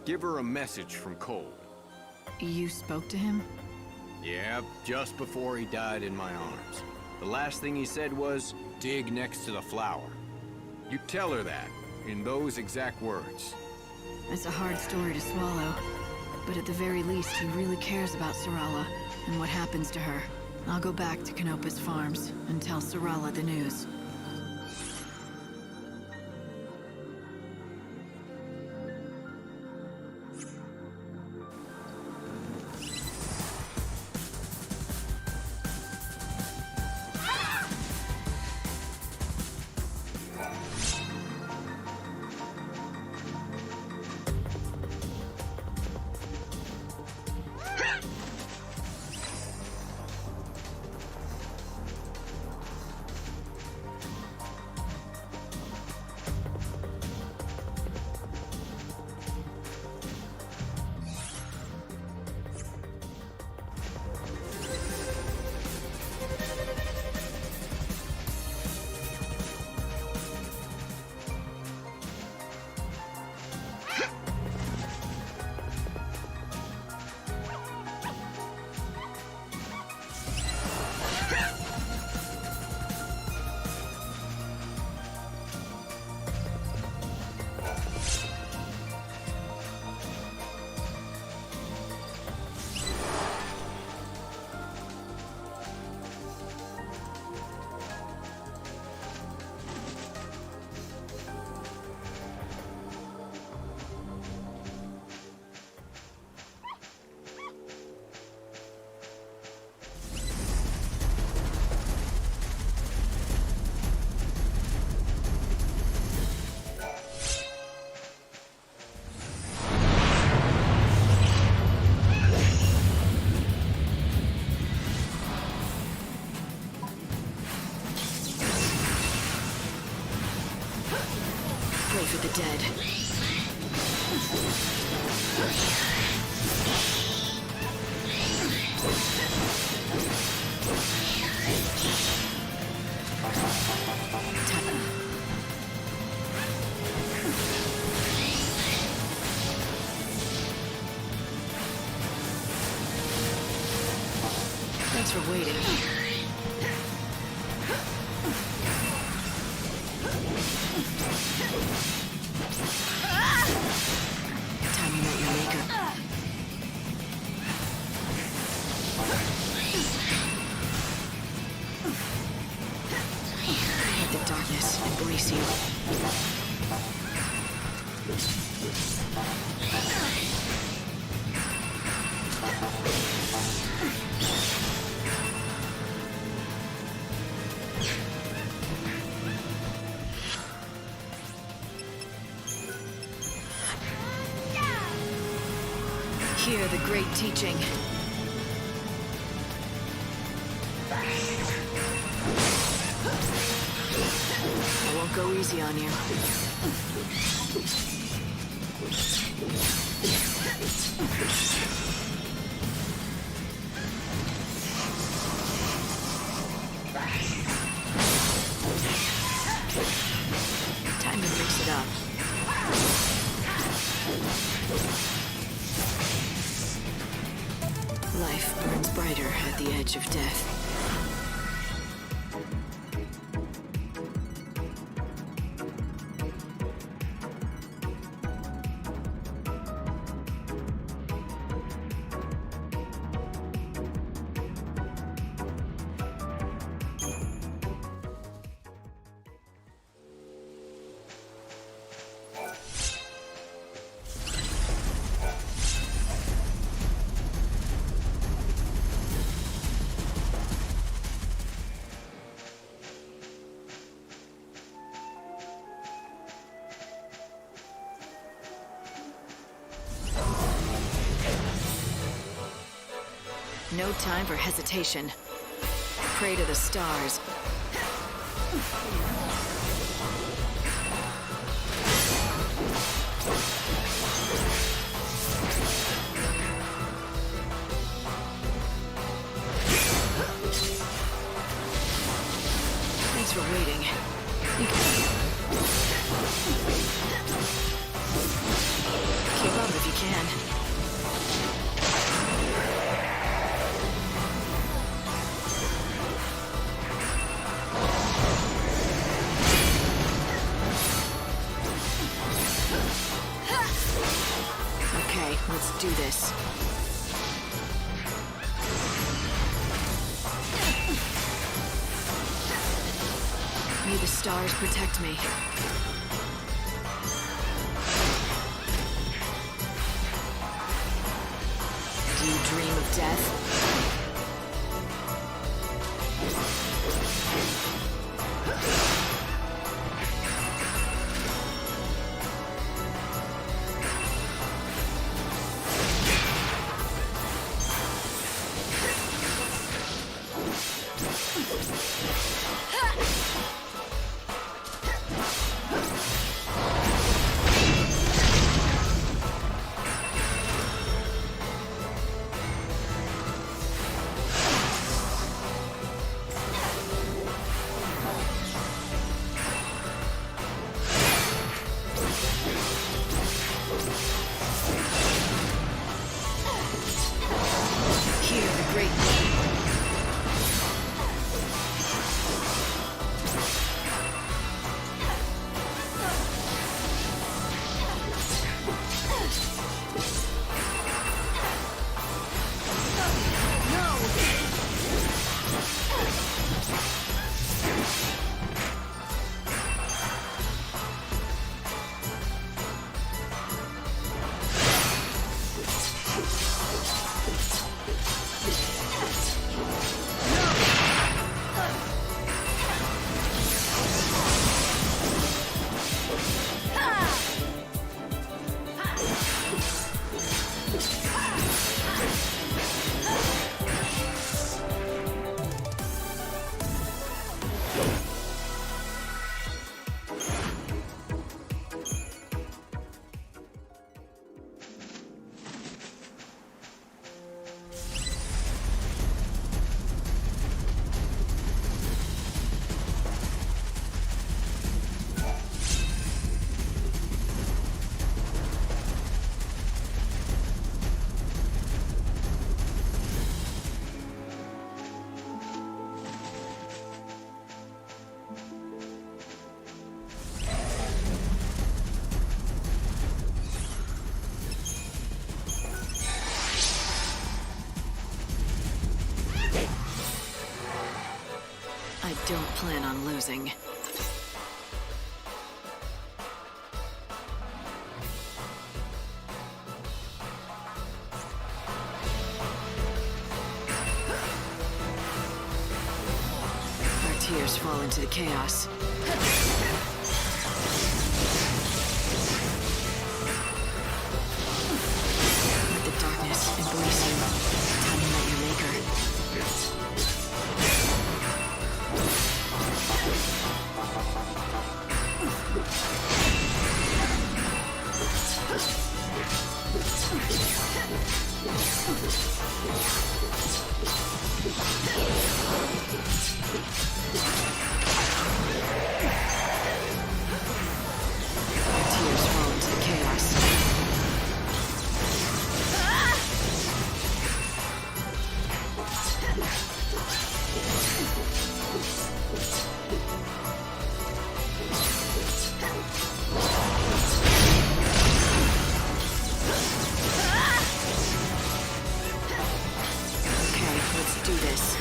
Give her a message from Cole. You spoke to him? Yeah, just before he died in my arms. The last thing he said was, dig next to the flower. You tell her that, in those exact words. It's a hard story to swallow. But at the very least, he really cares about Sarala and what happens to her. I'll go back to Canopa's farms and tell Sarala the news. Pray for the dead. waiting. Time you met your maker. Hate the darkness. Embrace you. Hear the great teaching. I won't go easy on you. Time to mix it up. Life burns brighter at the edge of death. No time for hesitation. Pray to the stars. Thanks for waiting. Keep up if you can. Okay, let's do this. May the stars protect me. Do you dream of death? don't plan on losing. Our tears fall into the chaos. Let the darkness embrace you. Time to let your maker. Tears fall into the chaos. Okay, let's do this.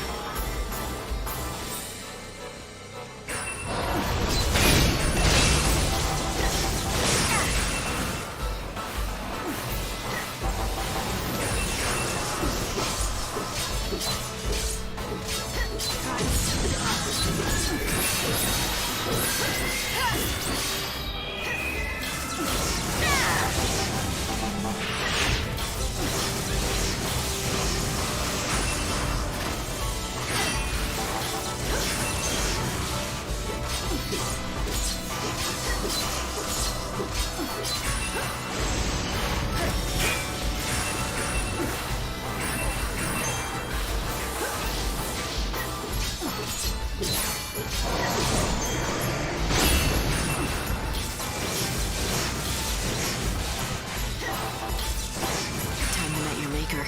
Time to met your maker.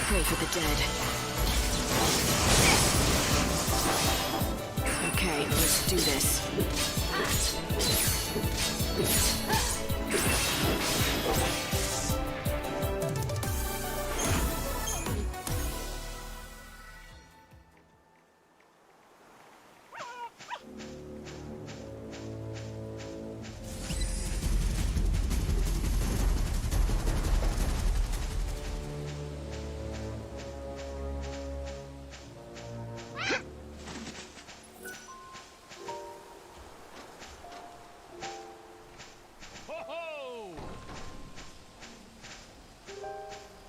Pray for the dead. Okay, let's do this.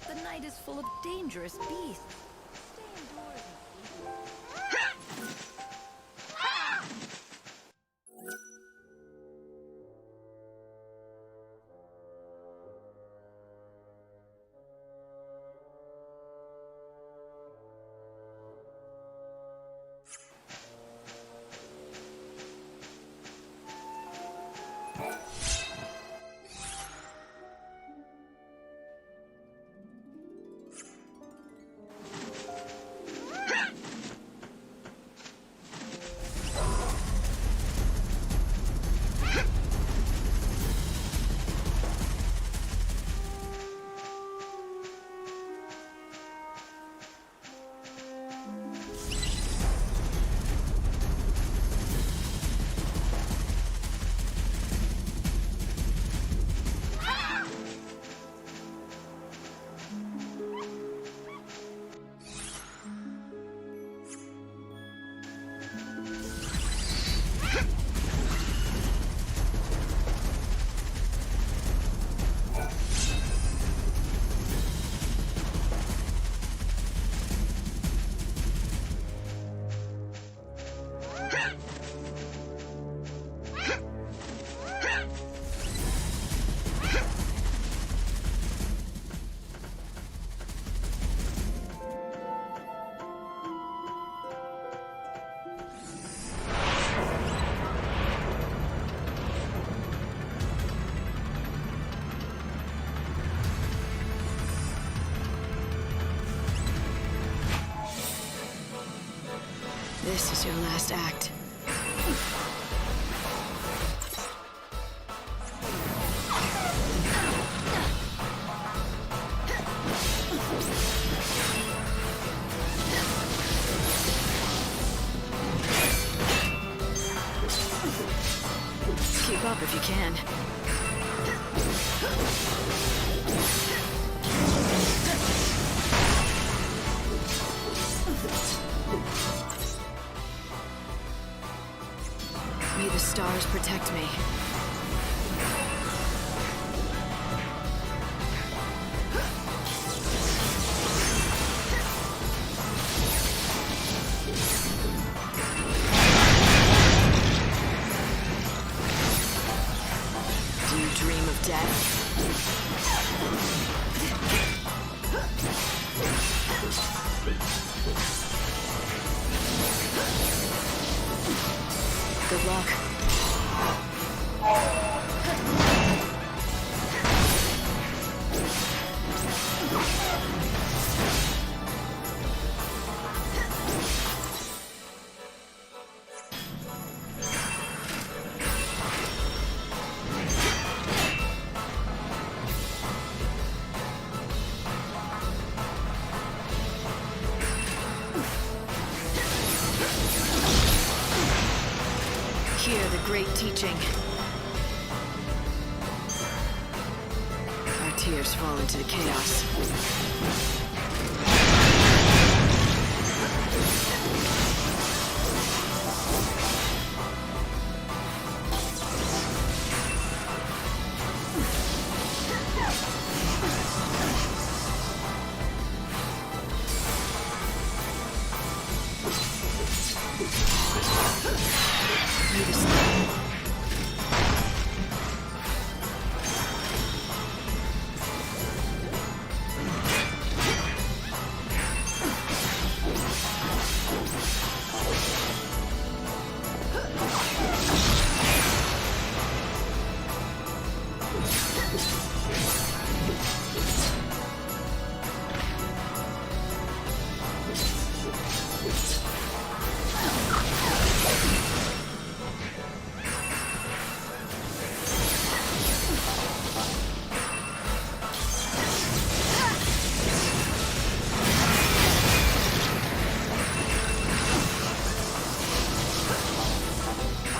The night is full of dangerous beasts. Stay indoors and sleep. This is your last act. up if you can. May the stars protect me. Do you dream of death? Good luck. Hear the great teaching. Our tears fall into the chaos.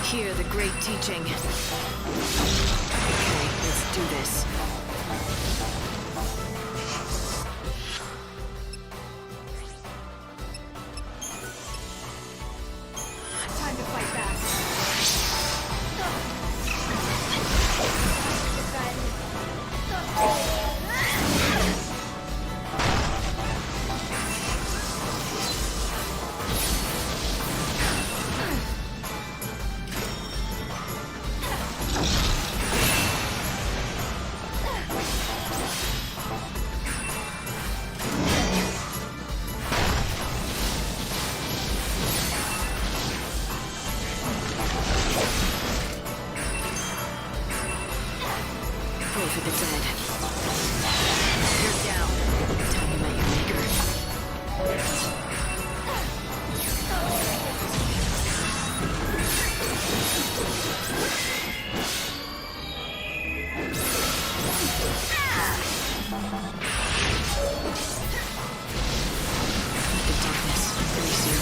Hear the great teaching. Okay, let's do this. Time to fight back. Pray for the dead. You're down. Time you met your maker. Let the darkness embrace you.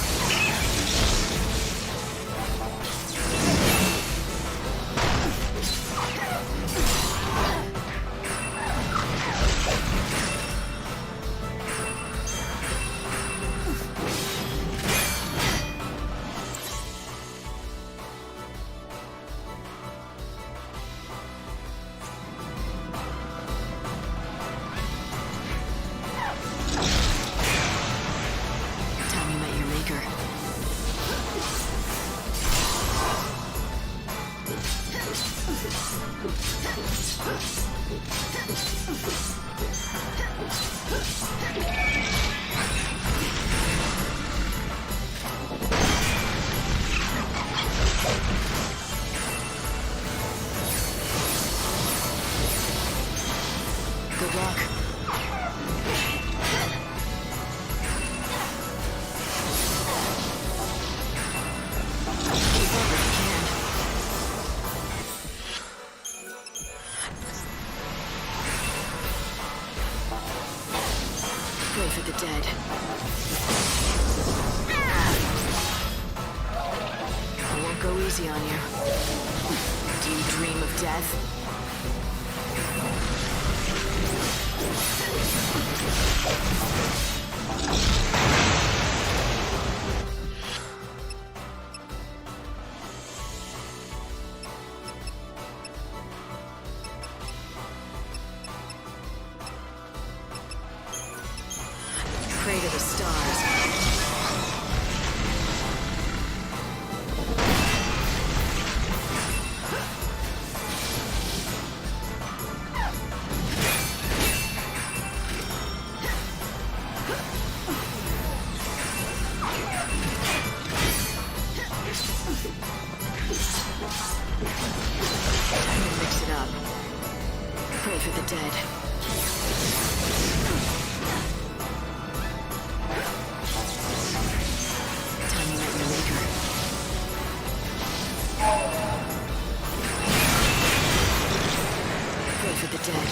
Time you met your maker. Good luck. Keep up if you can. Pray for the dead. I won't go go easy on you. Do you dream of death? Pray to the stars. Mix it up. Pray for the dead. Time you met your maker. Pray for the dead.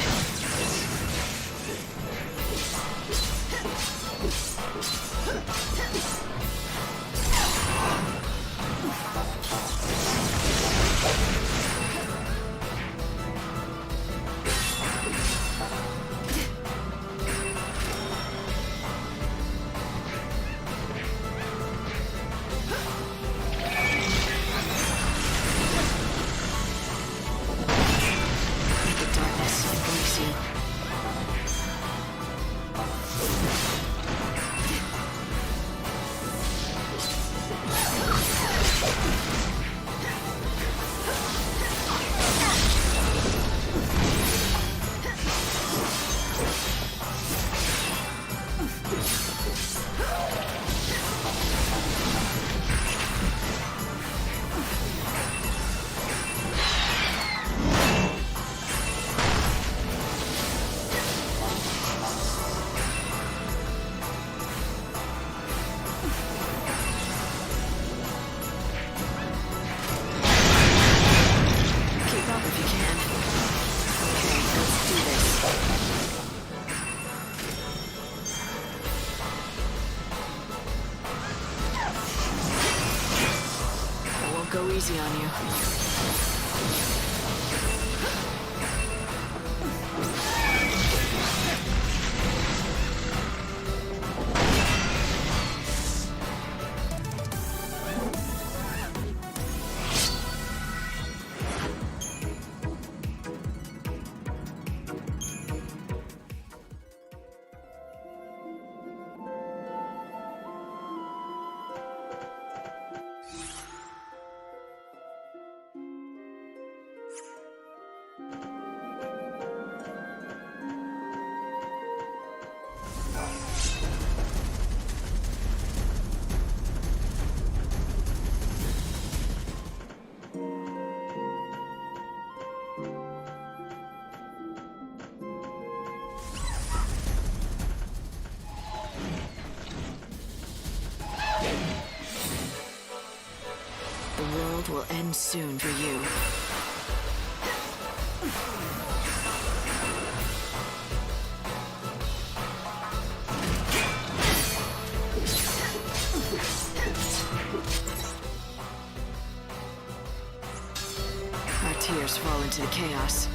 Go easy on you. The world will end soon for you. Our tears fall into the chaos.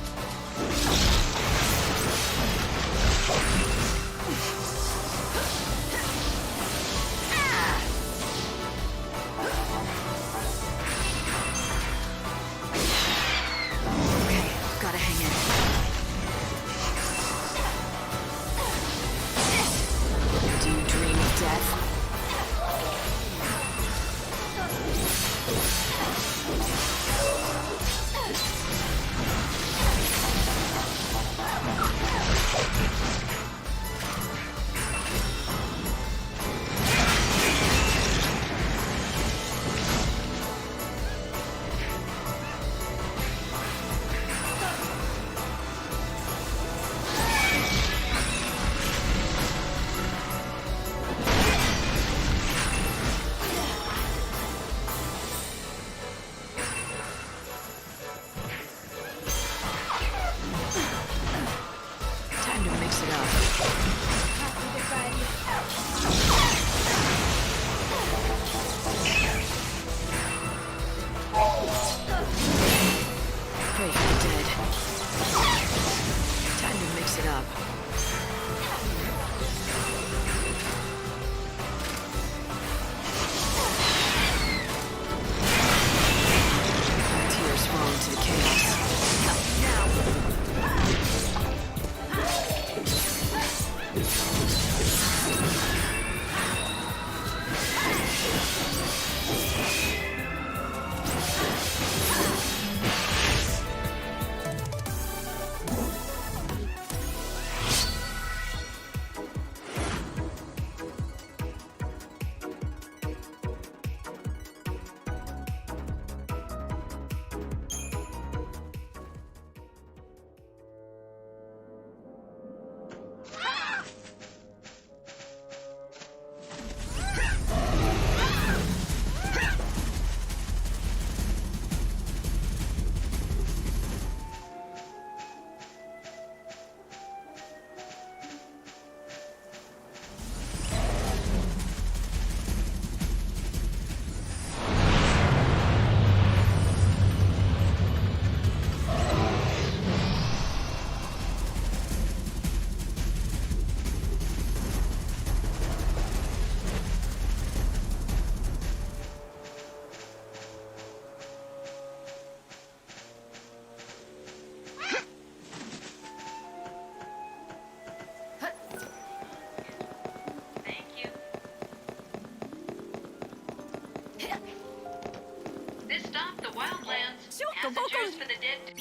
Messengers for the dead.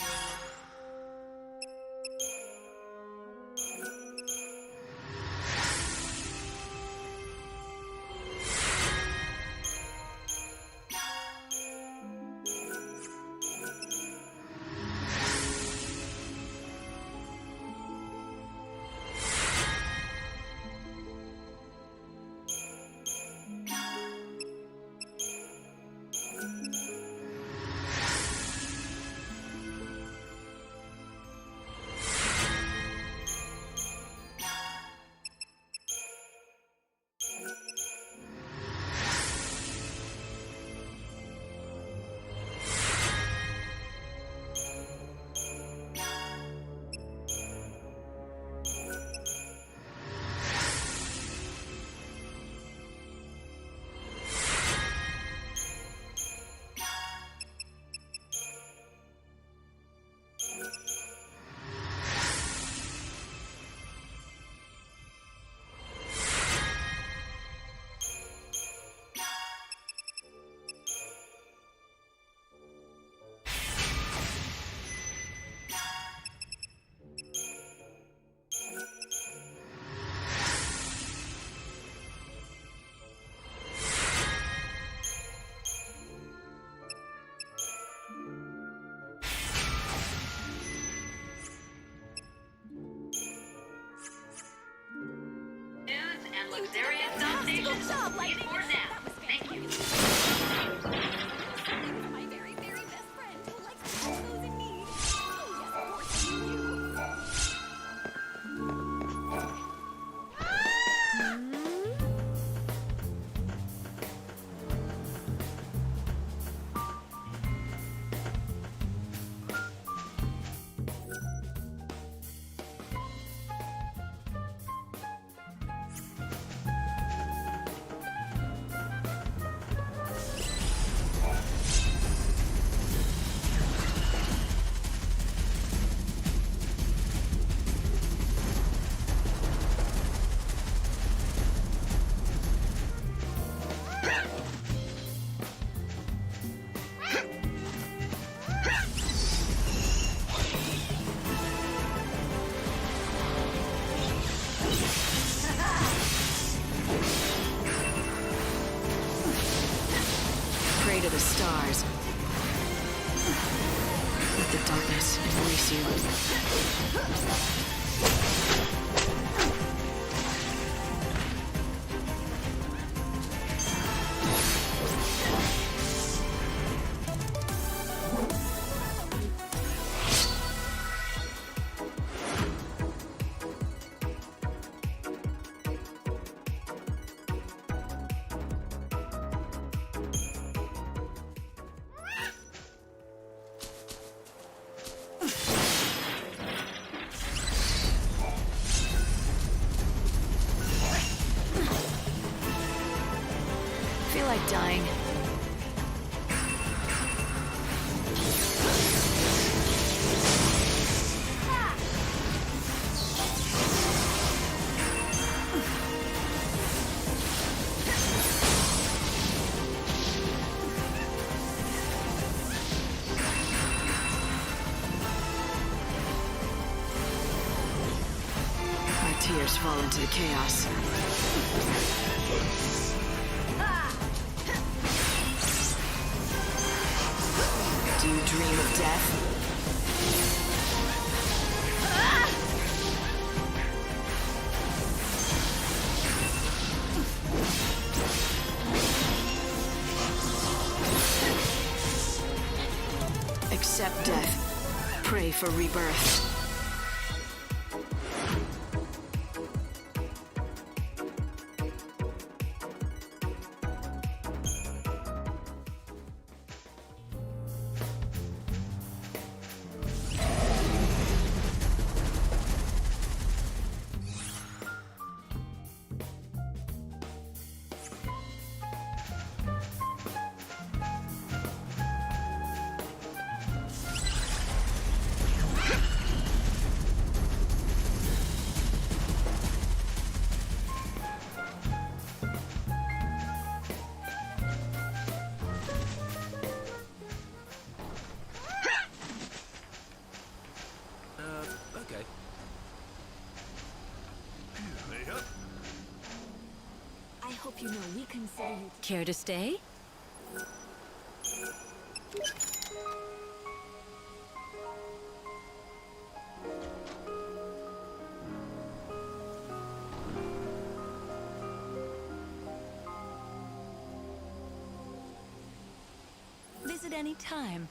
And luxurious stations in more now. Thank you. My very, very best friend who likes to help those in need. Oh, yes, of course, Pray to the stars. Let the darkness embrace you. Feel like dying. My tears fall into the chaos. Do you dream of death? Accept death. Pray for rebirth. You know, we consider you... Care to stay? Visit any time.